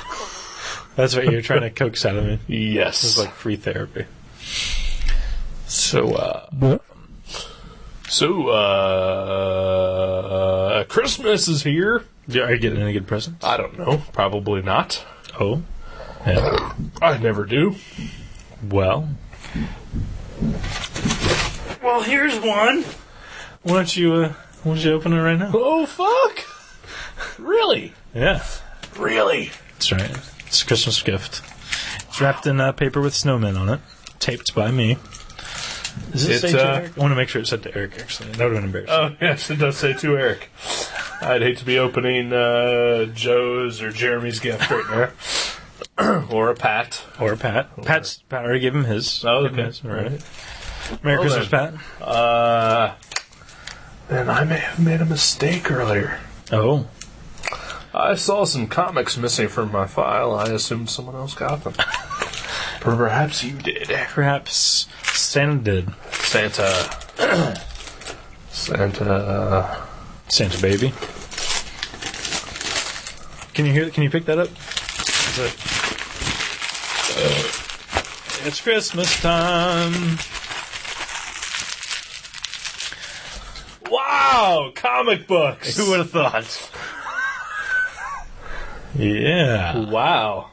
E: That's what you're trying to coax out of me.
D: Yes.
E: It's like free therapy. So,
D: Christmas is here.
E: Yeah, are you getting any good presents?
D: I don't know. Probably not.
E: Oh? Yeah.
D: I never do.
E: Well, here's one. Why don't you open it right now?
D: Oh, fuck. Really?
E: Yeah.
D: Really?
E: That's right. It's a Christmas gift. It's wrapped in paper with snowmen on it. Taped by me. Does it say to Eric? I want to make sure it said to Eric, actually. That would have been embarrassing.
D: Oh, yes, it does say to Eric. I'd hate to be opening Joe's or Jeremy's gift right now. Or a Pat.
E: Or a Pat. Pat already gave him his.
D: Oh, okay.
E: His. Right. Merry Christmas,
D: then.
E: Pat.
D: And I may have made a mistake earlier.
E: Oh.
D: I saw some comics missing from my file. I assumed someone else got them. Perhaps you did.
E: Perhaps Santa did.
D: Santa
E: baby. Can you hear? Can you pick that up? It's Christmas time.
D: Wow, comic books.
E: Who would have thought? Yeah.
D: Wow.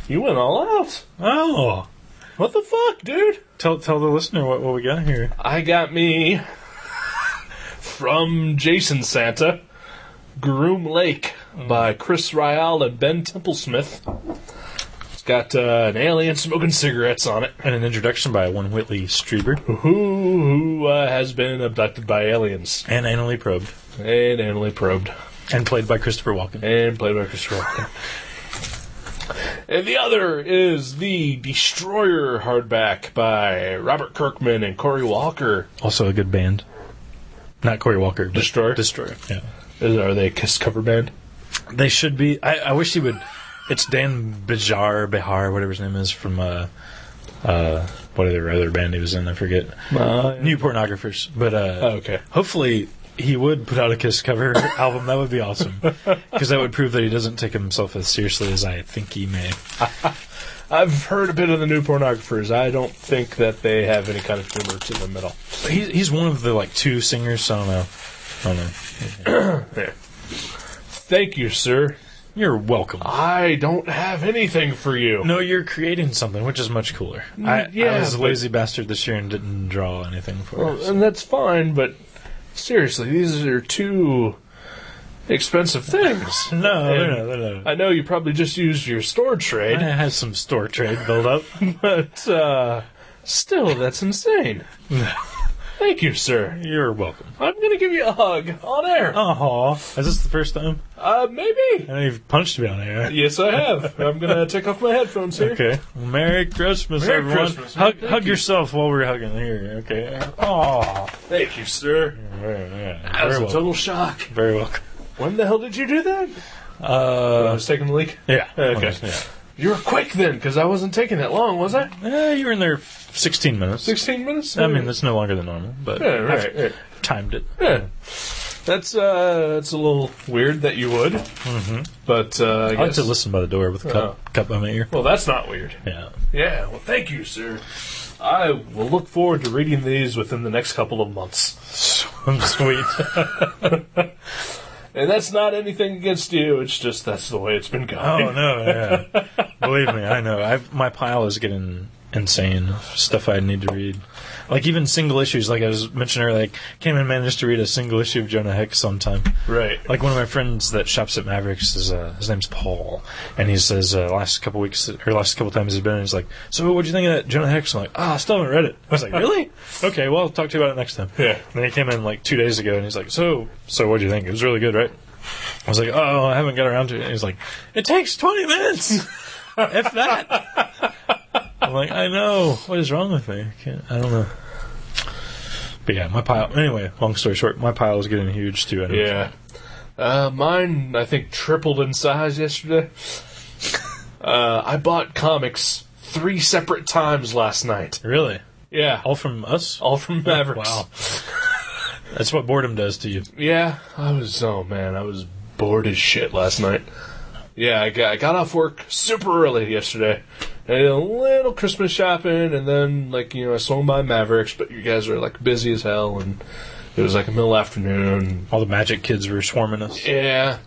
D: You went all out.
E: Oh.
D: What the fuck, dude?
E: Tell the listener what we got here.
D: I got me from Jason Santa, Groom Lake by Chris Ryall and Ben Templesmith. It's got an alien smoking cigarettes on it.
E: And an introduction by one Whitley Strieber.
D: Who has been abducted by aliens.
E: And anally probed.
D: And
E: played by Christopher Walken.
D: And the other is the Destroyer hardback by Robert Kirkman and Corey Walker.
E: Also a good band. Not Corey Walker.
D: Destroyer?
E: Destroyer, yeah.
D: Are they a Kiss cover band?
E: They should be. I wish he would. It's Dan Behar, whatever his name is, from what other band he was in, I forget. New Pornographers. But
D: okay.
E: Hopefully he would put out a Kiss cover album. That would be awesome. Because that would prove that he doesn't take himself as seriously as I think he may.
D: I've heard a bit of the New Pornographers. I don't think that they have any kind of humor to them at all.
E: He's one of the two singers, so I don't know.
D: There. Thank you, sir.
E: You're welcome.
D: I don't have anything for you.
E: No, you're creating something, which is much cooler. I was a lazy bastard this year and didn't draw anything for us.
D: And that's fine, but seriously, these are two expensive things.
E: No, they're not.
D: I know you probably just used your store trade.
E: I had some store trade build up.
D: But still, that's insane. Thank you, sir.
E: You're welcome.
D: I'm going to give you a hug on air.
E: Aw. Is this the first time?
D: Maybe.
E: I know you've punched me on air.
D: Yes, I have. I'm going to take off my headphones here.
E: Okay. Well, Merry Christmas,
D: Merry
E: everyone.
D: Christmas.
E: Hug yourself while we're hugging here. Okay. Aw.
D: Thank you, sir. That was a total shock.
E: Very welcome.
D: When the hell did you do that? When I was taking the leak?
E: Yeah.
D: Okay.
E: Yeah.
D: You were quick then, because I wasn't taking that long, was I?
E: You were in there 16 minutes.
D: 16 minutes?
E: I mean, that's no longer than normal, but
D: yeah, right.
E: I've timed it.
D: Yeah. That's a little weird that you would.
E: Mm-hmm.
D: But
E: I
D: guess...
E: like to listen by the door with a cup by my ear.
D: Well, that's not weird.
E: Yeah.
D: Yeah, well, thank you, sir. I will look forward to reading these within the next couple of months.
E: Sweet.
D: And that's not anything against you. It's just that's the way it's been going.
E: Oh, no, yeah. Believe me, I know. My pile is getting insane of stuff I need to read. Like, even single issues, like I was mentioning earlier, like, can't even manage to read a single issue of Jonah Hex sometime.
D: Right.
E: Like, one of my friends that shops at Mavericks, his name's Paul, and he says last couple times he's been in, he's like, so what'd you think of that Jonah Hex? I'm like, I still haven't read it. I was like, really? Okay, well, I'll talk to you about it next time.
D: Yeah.
E: And then he came in, 2 days ago, and he's like, so what'd you think? It was really good, right? I was like, oh, I haven't got around to it. And he's like, it takes 20 minutes! If that! I'm like, I know. What is wrong with me? I don't know. But yeah, my pile... Anyway, long story short, my pile is getting huge, too.
D: Yeah. Mine, I think, tripled in size yesterday. I bought comics 3 separate times last night.
E: Really?
D: Yeah.
E: All from us?
D: All from Mavericks.
E: Wow. That's what boredom does to you.
D: Yeah. I was bored as shit last night. Yeah, I got off work super early yesterday. I did a little Christmas shopping, and then, I swung by Mavericks, but you guys are, busy as hell, and it was, a middle afternoon.
E: All the magic kids were swarming us.
D: Yeah.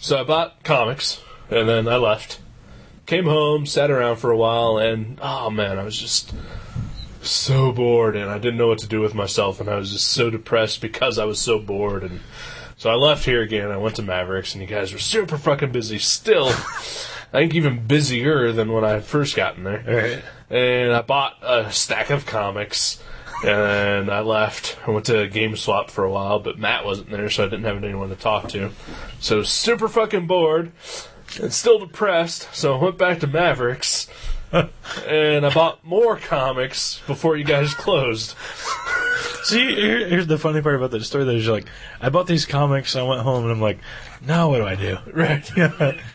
D: So I bought comics, and then I left. Came home, sat around for a while, and, oh, man, I was just so bored, and I didn't know what to do with myself, and I was just so depressed because I was so bored, and so I left here again. I went to Mavericks, and you guys were super fucking busy still. I think even busier than when I had first gotten there.
E: Right.
D: And I bought a stack of comics, and I left. I went to GameSwap for a while, but Matt wasn't there, so I didn't have anyone to talk to. So super fucking bored and still depressed, so I went back to Mavericks, and I bought more comics before you guys closed.
E: See, here's the funny part about that story, though, is you're like, I bought these comics, I went home, and I'm like, now what do I do?
D: Right.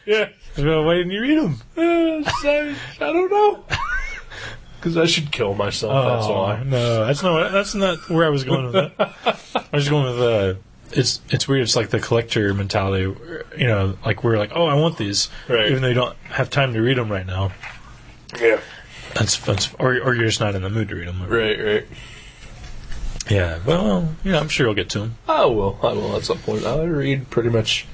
E: Yeah. Why didn't you read them?
D: I don't know. Because I should kill myself, that's why.
E: No, that's not where I was going with that. I was going with, it's weird, it's like the collector mentality, we're like, oh, I want these,
D: right.
E: Even though you don't have time to read them right now.
D: Yeah.
E: or you're just not in the mood to read them.
D: Right.
E: Yeah, well, I'm sure you'll get to them.
D: Oh, well, I will at some point. I read pretty much...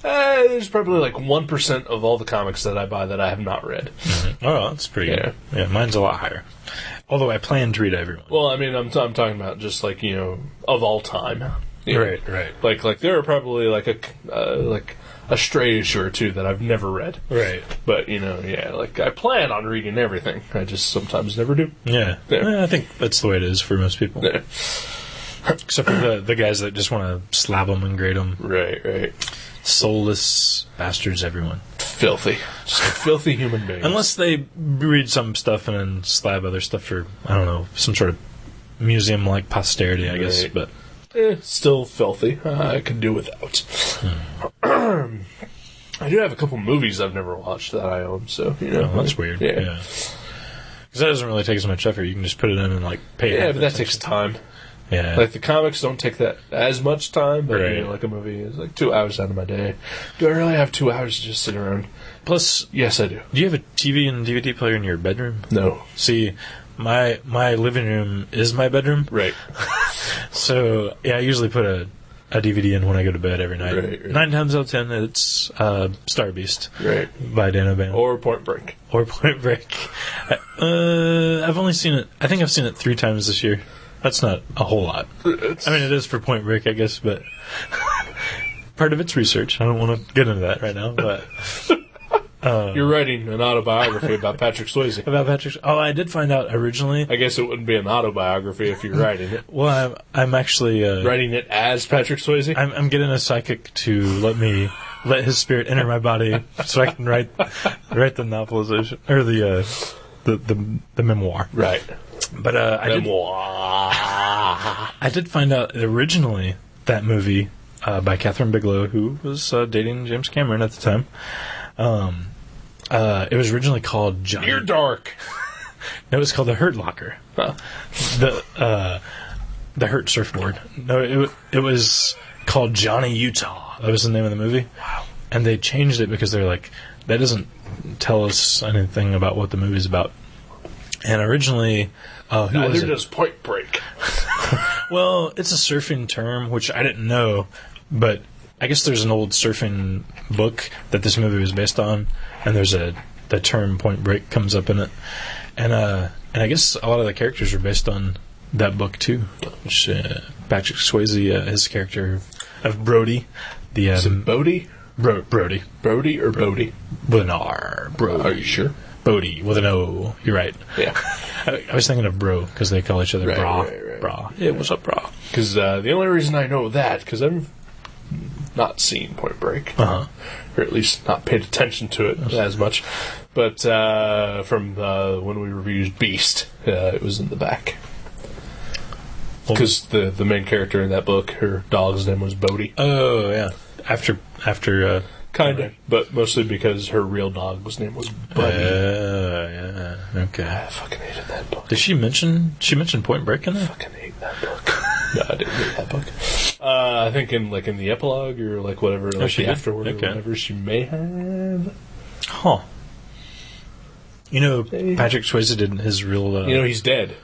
D: there's probably like 1% of all the comics that I buy that I have not read.
E: Mm-hmm. Oh, that's pretty good. Yeah, mine's a lot higher. Although I plan to read everyone.
D: Well, I mean, I'm talking about just like, of all time.
E: Right.
D: Like there are probably like a stray issue or two that I've never read.
E: Right.
D: But, like I plan on reading everything. I just sometimes never do.
E: Yeah. I think that's the way it is for most people.
D: Yeah.
E: Except for the guys that just want to slab them and grade them.
D: Right.
E: Soulless bastards, everyone.
D: Filthy. Just filthy human beings.
E: Unless they read some stuff and then slab other stuff for, I don't know, some sort of museum-like posterity, I guess. But
D: still filthy. I could do without. I do have a couple movies I've never watched that I own, so,
E: that's weird. Yeah. Because that doesn't really take as much effort. You can just put it in and, pay it.
D: Yeah, but that takes time.
E: Yeah.
D: Like, the comics don't take that as much time, but, like a movie is 2 hours out of my day. Do I really have 2 hours to just sit around?
E: Plus...
D: Yes, I do.
E: Do you have a TV and DVD player in your bedroom?
D: No.
E: See, my living room is my bedroom.
D: Right.
E: So, I usually put a DVD in when I go to bed every night.
D: Right.
E: 9 times out of 10, it's Star Beast.
D: Right.
E: By Dan O'Bannon.
D: Or Point Break.
E: I've only seen it... I think I've seen it 3 times this year. That's not a whole lot. I mean, it is for Point Break, I guess, but... part of it's research. I don't want to get into that right now, but...
D: You're writing an autobiography about Patrick Swayze.
E: Oh, I did find out originally...
D: I guess it wouldn't be an autobiography if you're writing it.
E: Well, I'm actually...
D: writing it as Patrick Swayze?
E: I'm getting a psychic to let his spirit enter my body so I can write the novelization... Or the memoir.
D: Right.
E: But I did find out originally that movie by Catherine Bigelow, who was dating James Cameron at the time. It was originally called Johnny.
D: Near Dark.
E: No, it was called The Hurt Locker.
D: Huh.
E: The Hurt Surfboard. No, it was called Johnny Utah. That was the name of the movie.
D: Wow.
E: And they changed it because they're like, that doesn't tell us anything about what the movie's about. And originally,
D: neither does Point Break.
E: Well, it's a surfing term, which I didn't know, but I guess there's an old surfing book that this movie was based on, and there's the term Point Break comes up in it, and I guess a lot of the characters are based on that book too. Which Patrick Swayze, his character of Brody,
D: Is it Bodie?
E: Brody.
D: Brody or Bodie?
E: With an R. Brody.
D: Are you sure?
E: Bodie with an O. You're right.
D: Yeah.
E: I was thinking of bro because they call each other bra.
D: Right.
E: Bra. Yeah, what's up, bra?
D: Because the only reason I know that because I've not seen Point Break, or at least not paid attention to it as much. But from when we reviewed Beast, it was in the back. Because the main character in that book, her dog's name was Bodie.
E: Oh yeah. After.
D: Kind of, but mostly because her real dog's name was Buddy.
E: Yeah, okay.
D: I fucking hated that book.
E: Did she mention Point Break in
D: I
E: there?
D: fucking hate that book. No, I didn't hate that book. I think in the epilogue or whatever, the afterword or whatever, she may have.
E: Huh. Patrick Swayze did his real...
D: he's dead.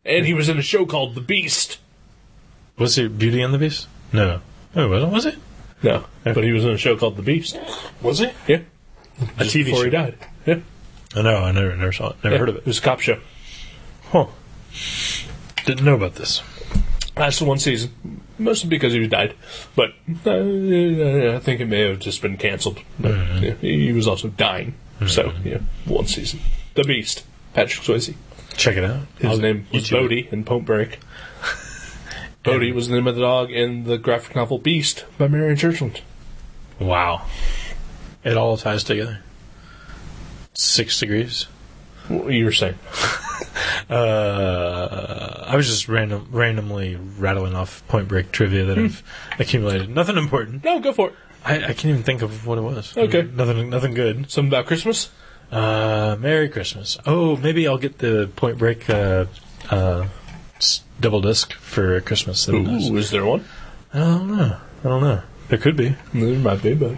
D: And he was in a show called The Beast.
E: Was it Beauty and the Beast? No. Oh, wasn't, was it?
D: No, but he was in a show called The Beast.
E: Was he?
D: Yeah.
E: A TV
D: before
E: show?
D: He died. Yeah.
E: Oh, no, I never saw it. Never heard of it.
D: It was a cop show.
E: Huh. Didn't know about this.
D: Lasted 1 season. Mostly because he died. But I think it may have just been canceled. But he was also dying. So, 1 season. The Beast. Patrick Swayze.
E: Check it out.
D: His name was Bodie in Point Break. Bodie was the name of the dog in the graphic novel Beast by Marion Churchland.
E: Wow. It all ties together. 6 degrees.
D: What you were saying?
E: I was just randomly rattling off Point Break trivia that I've accumulated. Nothing important.
D: No, go for it.
E: I can't even think of what it was.
D: Okay.
E: Nothing good.
D: Something about Christmas?
E: Merry Christmas. Oh, maybe I'll get the Point Break double disc for Christmas.
D: Ooh, is there one?
E: I don't know. There could be.
D: There might be, but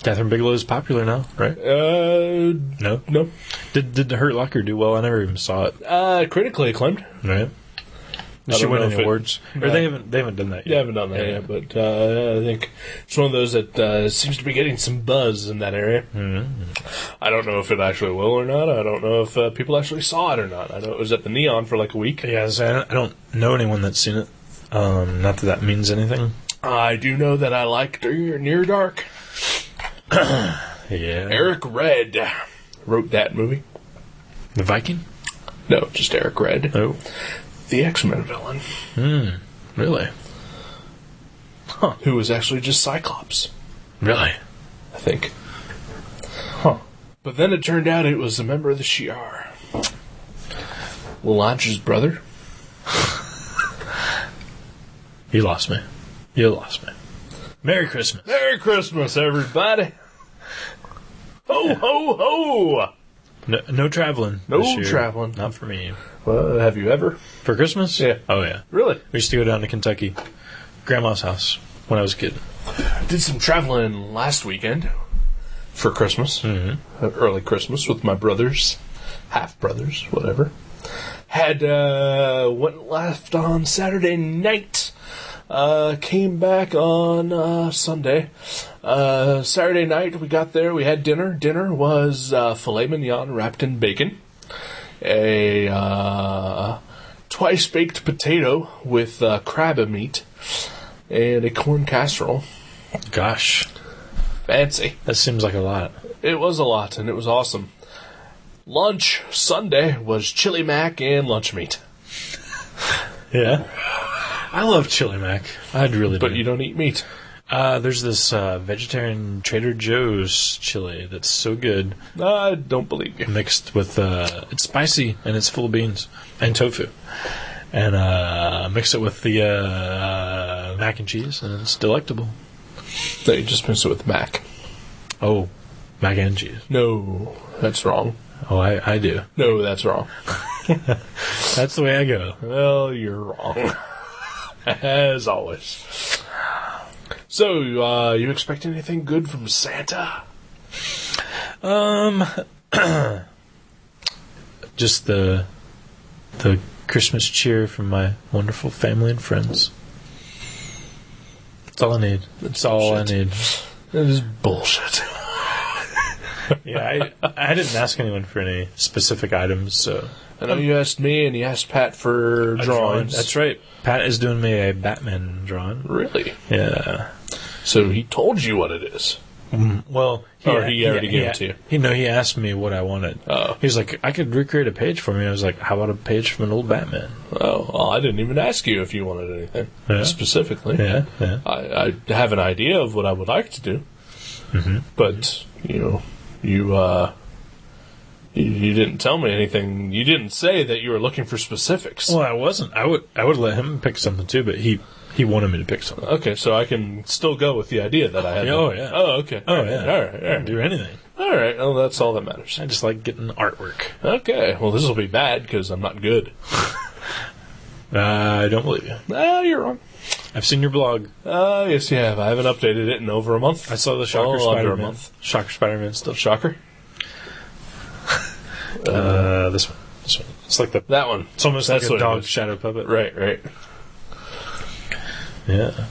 E: Catherine Bigelow's popular now, right? No. Did Hurt Locker do well? I never even saw it.
D: Critically acclaimed.
E: Right. Did she win any awards? Or they haven't done that yet.
D: They haven't done that yet, but I think it's one of those that seems to be getting some buzz in that area. Mm-hmm. I don't know if it actually will or not. I don't know if people actually saw it or not. I know it was at the Neon for like a week.
E: Yeah, I don't know anyone that's seen it. Not that means anything.
D: I do know that I like Near Dark.
E: Yeah.
D: Eric Red wrote that movie.
E: The Viking?
D: No, just Eric Red.
E: Oh.
D: The X-Men villain.
E: Really?
D: Huh. Who was actually just Cyclops.
E: Really?
D: I think. Huh. But then it turned out it was a member of the Shi'ar. Lalange's brother.
E: You lost me. Merry Christmas.
D: Merry Christmas, everybody. Ho, ho, ho.
E: No traveling.
D: No traveling.
E: Not for me.
D: Well, have you ever?
E: For Christmas?
D: Yeah.
E: Oh, yeah.
D: Really?
E: We used to go down to Kentucky. Grandma's house when I was a kid.
D: Did some traveling last weekend for Christmas.
E: Mm-hmm.
D: Early Christmas with my brothers. Half-brothers, whatever. Left on Saturday night. Came back on Sunday. Saturday night we got there. We had dinner. Dinner was filet mignon wrapped in bacon. A twice-baked potato with crab meat. And a corn casserole.
E: Gosh.
D: Fancy.
E: That seems like a lot.
D: It was a lot, and it was awesome. Lunch Sunday was chili mac and lunch meat.
E: Yeah. I love chili mac. I'd really
D: But you don't eat meat.
E: There's this vegetarian Trader Joe's chili that's so good.
D: I don't believe you.
E: Mixed with, it's spicy and it's full of beans and tofu. And mix it with the mac and cheese and it's delectable.
D: No, you just mix it with mac.
E: Oh, mac and cheese.
D: No, that's wrong.
E: Oh, I do.
D: No, that's wrong.
E: That's the way I go.
D: Well, you're wrong. As always. So, you expect anything good from Santa?
E: Just the Christmas cheer from my wonderful family and friends. That's all I need. That's all I need.
D: That is bullshit.
E: Yeah, I didn't ask anyone for any specific items, so...
D: I know you asked me, and you asked Pat for drawings.
E: That's right. Pat is doing me a Batman drawing.
D: Really?
E: Yeah.
D: So he told you what it is?
E: Well...
D: he already gave it to you?
E: He asked me what I wanted.
D: Oh.
E: He was like, I could recreate a page for me. I was like, how about a page from an old Batman?
D: Oh, well, I didn't even ask you if you wanted anything specifically.
E: Yeah.
D: I have an idea of what I would like to do.
E: Mm-hmm.
D: But, you didn't tell me anything. You didn't say that you were looking for specifics.
E: Well, I wasn't. I would let him pick something too, but he wanted me to pick something.
D: Okay, so I can still go with the idea that I had.
E: Oh, yeah.
D: Oh, okay.
E: Oh, yeah.
D: All right.
E: I can do anything.
D: All right. Well, that's all that matters.
E: I just like getting artwork.
D: Okay. Well, this will be bad because I'm not good.
E: I don't believe you.
D: No, you're wrong.
E: I've seen your blog.
D: Yes, you have. I haven't updated it in over a month.
E: I saw the Shocker
D: under
E: Spider-Man.
D: a month.
E: Shocker Spider-Man stuff.
D: Shocker?
E: This one. It's like
D: that one.
E: It's almost
D: That's
E: like a
D: what
E: dog shadow puppet.
D: Right.
E: Yeah.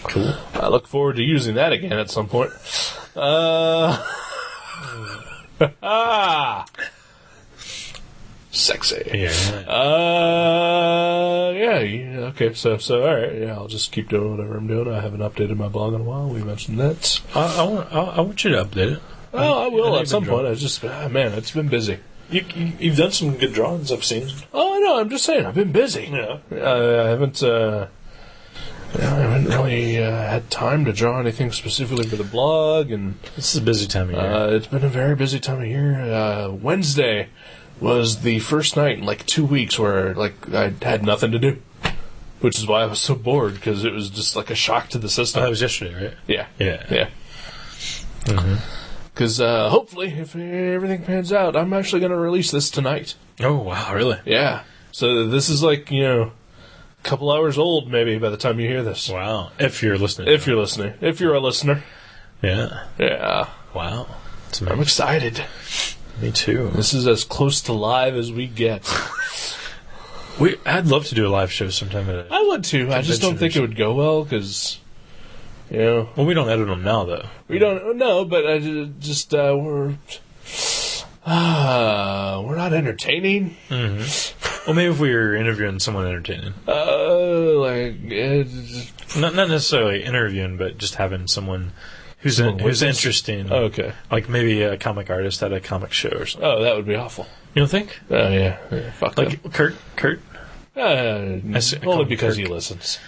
E: Cool.
D: I look forward to using that again at some point. Sexy.
E: Yeah.
D: Okay. So, all right. Yeah, I'll just keep doing whatever I'm doing. I haven't updated my blog in a while. We mentioned that.
E: I want you to update it.
D: Oh, I will at some point. I just, man, it's been busy.
E: You've done some good drawings I've seen.
D: Oh, I know. I'm just saying. I've been busy.
E: Yeah.
D: I haven't really had time to draw anything specifically for the blog, and
E: this is a busy time of year.
D: It's been a very busy time of year. Wednesday was the first night in like 2 weeks where I had nothing to do, which is why I was so bored because it was just like a shock to the system.
E: Oh, that was yesterday, right?
D: Yeah.
E: Mm-hmm.
D: Because hopefully, if everything pans out, I'm actually going to release this tonight.
E: Oh, wow, really?
D: Yeah. So this is like, a couple hours old maybe by the time you hear this.
E: Wow. If you're listening.
D: If you're a listener.
E: Yeah.
D: Yeah.
E: Wow.
D: I'm excited.
E: Me too.
D: This is as close to live as we get.
E: I'd love to do a live show sometime.
D: I would too. I just don't think it would go well because,
E: Well, we don't edit them now, though.
D: We don't know, but I just we're not entertaining.
E: Mm-hmm. Well, maybe if we were interviewing someone entertaining. Not necessarily interviewing, but just having someone who's interesting.
D: Oh, okay.
E: Like maybe a comic artist at a comic show or something.
D: Oh, that would be awful.
E: You don't think?
D: Oh, yeah. Fuck
E: like
D: them.
E: Kurt?
D: Only because he listens.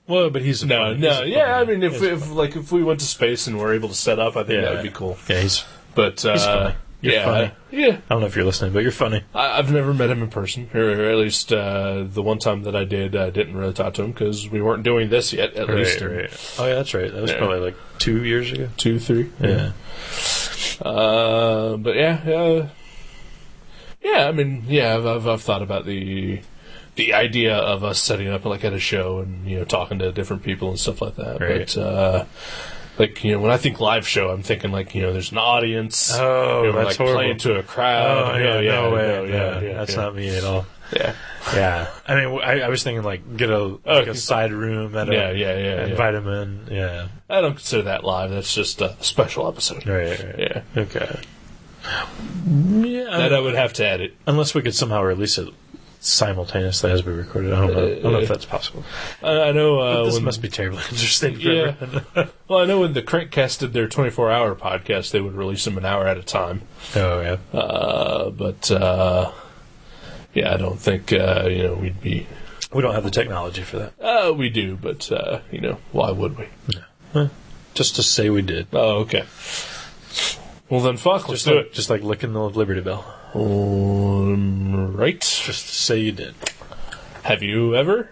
E: Well, but he's
D: I mean, if we went to space and were able to set up, I think that would be cool.
E: Yeah,
D: he's
E: funny. You're funny.
D: Yeah.
E: I don't know if you're listening, but you're funny.
D: I've never met him in person, or at least the one time that I did, I didn't really talk to him because we weren't doing this yet. At least,
E: right. Oh yeah, that's right. That was probably like 2 years ago.
D: 2, 3.
E: Yeah.
D: But I mean, I've thought about the idea of us setting up like at a show and talking to different people and stuff like that.
E: Right.
D: But when I think live show, I'm thinking there's an audience.
E: Oh, that's
D: like
E: horrible.
D: Playing to a crowd.
E: No way.
D: Yeah,
E: that's not me at all.
D: Yeah.
E: Yeah. I mean, I was thinking like get a side room at invite them in. Yeah.
D: I don't consider that live. That's just a special episode.
E: Right.
D: Yeah.
E: Okay. Yeah.
D: That I would have to edit.
E: Unless we could somehow release it simultaneously as we recorded. I don't know if that's possible.
D: I know
E: this must be terribly interesting for everyone.
D: Well, I know when the Crankcast did their 24-hour podcast, they would release them an hour at a time.
E: Oh, yeah.
D: I don't think we'd be...
E: We don't have the technology for that.
D: We do, but why would we?
E: No. Just to say we did.
D: Oh, okay. Well, then fuck, let's do it.
E: Just like licking the Liberty Bell.
D: Right.
E: Just to say you did.
D: Have you ever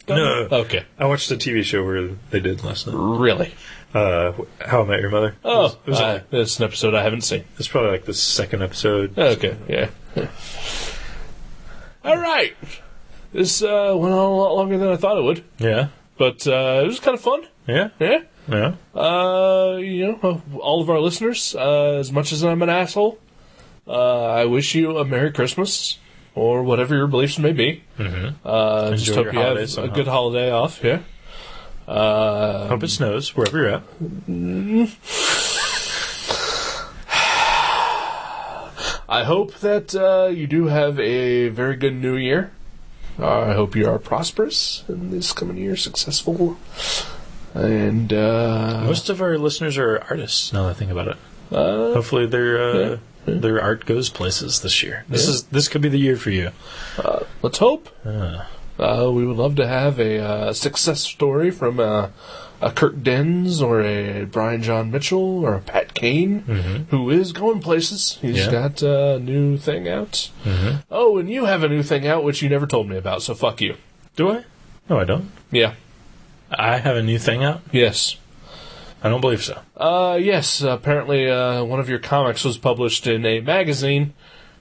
D: done it? Okay.
E: I watched a TV show where they did last night.
D: Really?
E: How I Met Your Mother.
D: Oh, that's an episode I haven't seen.
E: It's probably like the second episode.
D: Okay, yeah. All right. This went on a lot longer than I thought it would.
E: Yeah.
D: But it was kind of fun.
E: Yeah?
D: Yeah.
E: Yeah.
D: All of our listeners, as much as I'm an asshole, I wish you a Merry Christmas, or whatever your beliefs may be.
E: Mm-hmm.
D: Just hope you have a good holiday off, yeah.
E: Hope it snows, wherever you're at.
D: I hope that you do have a very good new year. I hope you are prosperous in this coming year, successful. And
E: most of our listeners are artists, now that I think about it. Hopefully their art goes places this year. This could be the year for you.
D: Let's hope. We would love to have a success story from a Kurt Denz or a Brian John Mitchell or a Pat Kane, who is going places. He's got a new thing out. Oh, and you have a new thing out, which you never told me about, so fuck you.
E: Do I? No, I don't.
D: Yeah.
E: I have a new thing out?
D: Yes.
E: I don't believe so.
D: Yes. Apparently, one of your comics was published in a magazine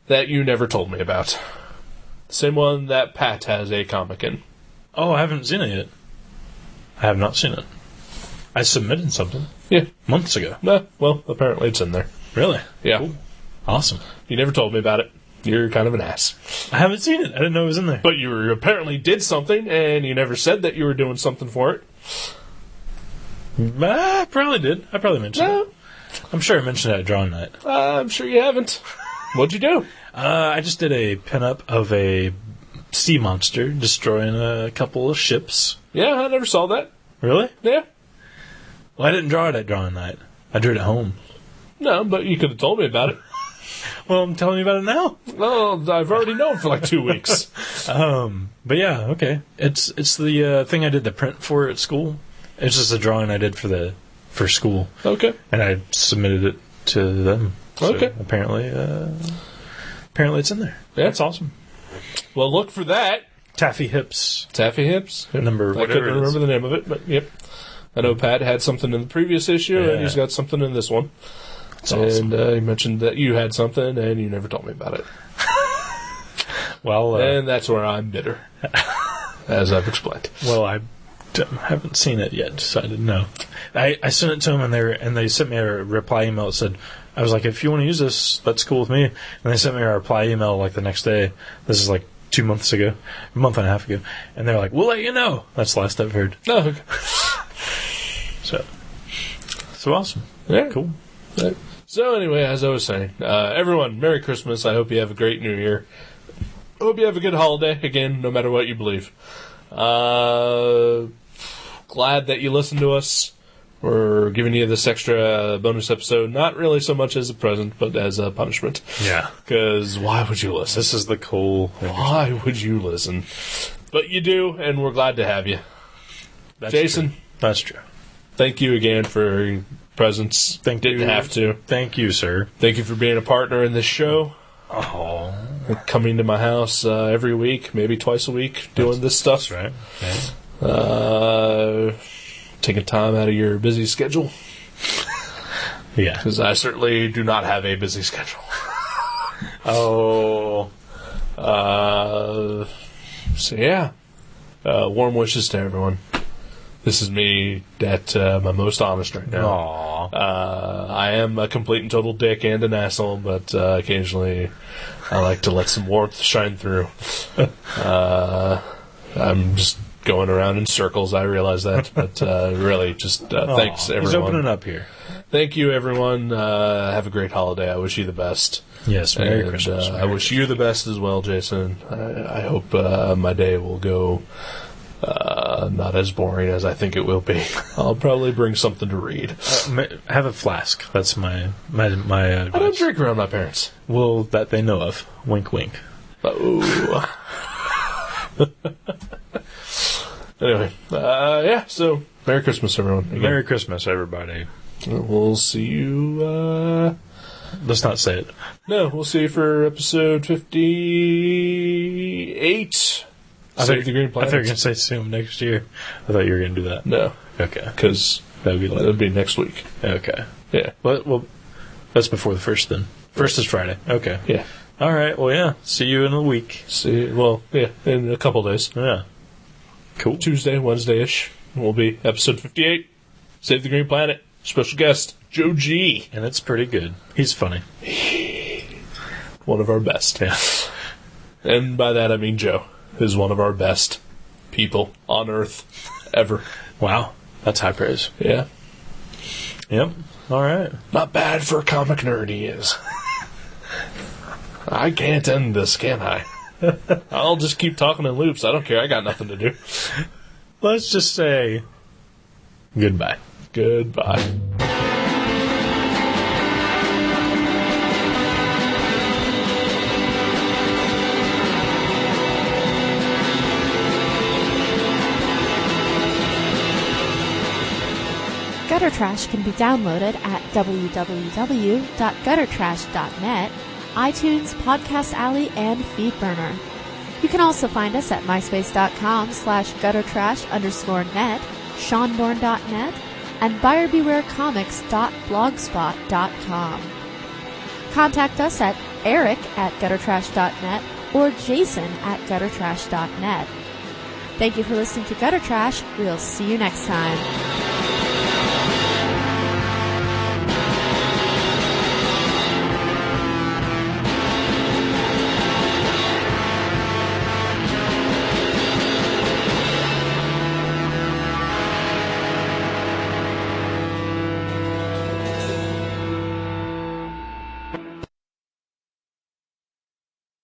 D: that you never told me about. Same one that Pat has a comic in.
E: Oh, I haven't seen it yet. I have not seen it. I submitted something.
D: Yeah.
E: Months ago.
D: Well, apparently it's in there.
E: Really?
D: Yeah.
E: Cool. Awesome.
D: You never told me about it. You're kind of an ass.
E: I haven't seen it. I didn't know it was in there.
D: But you apparently did something, and you never said that you were doing something for it.
E: I probably did. I probably mentioned it. I'm sure I mentioned it at drawing night.
D: I'm sure you haven't. What'd you do?
E: I just did a pinup of a sea monster destroying a couple of ships.
D: Yeah, I never saw that.
E: Really?
D: Yeah.
E: Well, I didn't draw it at drawing night. I drew it at home.
D: No, but you could have told me about it.
E: Well, I'm telling you about it now.
D: Well, I've already known for like 2 weeks.
E: But yeah, okay. It's the thing I did the print for at school. It's just a drawing I did for school.
D: Okay.
E: And I submitted it to them. So
D: okay.
E: Apparently it's in there.
D: Yeah.
E: That's awesome.
D: Well, look for that.
E: Taffy Hips.
D: Taffy Hips.
E: Number
D: I couldn't remember the name of it, but yep. I know Pat had something in the previous issue, and he's got something in this one. That's awesome. And he mentioned that you had something, and you never told me about it.
E: Well,
D: and that's where I'm bitter, as I've explained.
E: Well, haven't seen it yet, so I didn't know. I sent it to them, and they sent me a reply email that said, I was like, if you want to use this, that's cool with me. And they sent me a reply email like the next day. This is like 2 months ago, a month and a half ago. And they're like, we'll let you know. That's the last I've heard.
D: Oh, okay.
E: So awesome.
D: Yeah.
E: Cool.
D: So anyway, as I was saying, everyone, Merry Christmas. I hope you have a great New Year. I hope you have a good holiday, again, no matter what you believe. Glad that you listened to us. We're giving you this extra bonus episode, not really so much as a present, but as a punishment.
E: Yeah.
D: Because why would you listen?
E: This is the cool...
D: Why would you listen? But you do, and we're glad to have you.
E: That's
D: Jason?
E: True. That's true.
D: Thank you again for your presence. Didn't have to.
E: Thank you, sir.
D: Thank you for being a partner in this show.
E: Oh.
D: Coming to my house every week, maybe twice a week, doing this stuff.
E: That's right. Yeah.
D: Taking time out of your busy schedule.
E: Yeah.
D: Because I certainly do not have a busy schedule.
E: Oh.
D: So yeah. Warm wishes to everyone. This is me at my most honest right now.
E: Aww.
D: I am a complete and total dick and an asshole, but occasionally I like to let some warmth shine through. I'm just going around in circles, I realize that, but really just thanks, everyone.
E: He's opening up here.
D: Thank you, everyone. Have a great holiday. I wish you the best.
E: Yes, Merry
D: And,
E: Christmas.
D: I wish you the best as well, Jason. I hope my day will go not as boring as I think it will be. I'll probably bring something to read.
E: Have a flask. That's my advice.
D: I don't drink around my parents.
E: Well, that they know of. Wink, wink.
D: Ooh. Anyway, yeah, so Merry Christmas, everyone. Again.
E: Merry Christmas, everybody.
D: We'll see you,
E: Let's not say it.
D: No, we'll see you for episode 58. Save the Green Planet.
E: I thought you were going to say soon next year. I thought you were going to do that.
D: No.
E: Okay.
D: Because that'll be next week.
E: Okay.
D: Yeah.
E: Well, that's before the first then. First is Friday. Okay.
D: Yeah.
E: All right. Well, yeah. See you in a week.
D: In a couple days.
E: Yeah. Cool.
D: Tuesday, Wednesday-ish will be episode 58. Save the Green Planet. Special guest, Joe G.
E: And it's pretty good. He's funny.
D: One of our best.
E: Yeah.
D: And by that I mean Joe is one of our best people on Earth ever.
E: Wow. That's high praise.
D: Yeah.
E: Yep. All right.
D: Not bad for a comic nerd, he is. I can't end this, can I? I'll just keep talking in loops. I don't care. I got nothing to do.
E: Let's just say goodbye.
D: Goodbye.
F: Gutter Trash can be downloaded at www.guttertrash.net, iTunes, Podcast Alley, and Feedburner. You can also find us at myspace.com/guttertrash_net, seanborn.net, and buyerbewarecomics.blogspot.com. Contact us at eric@guttertrash.net or jason@guttertrash.net. Thank you for listening to Gutter Trash. We'll see you next time.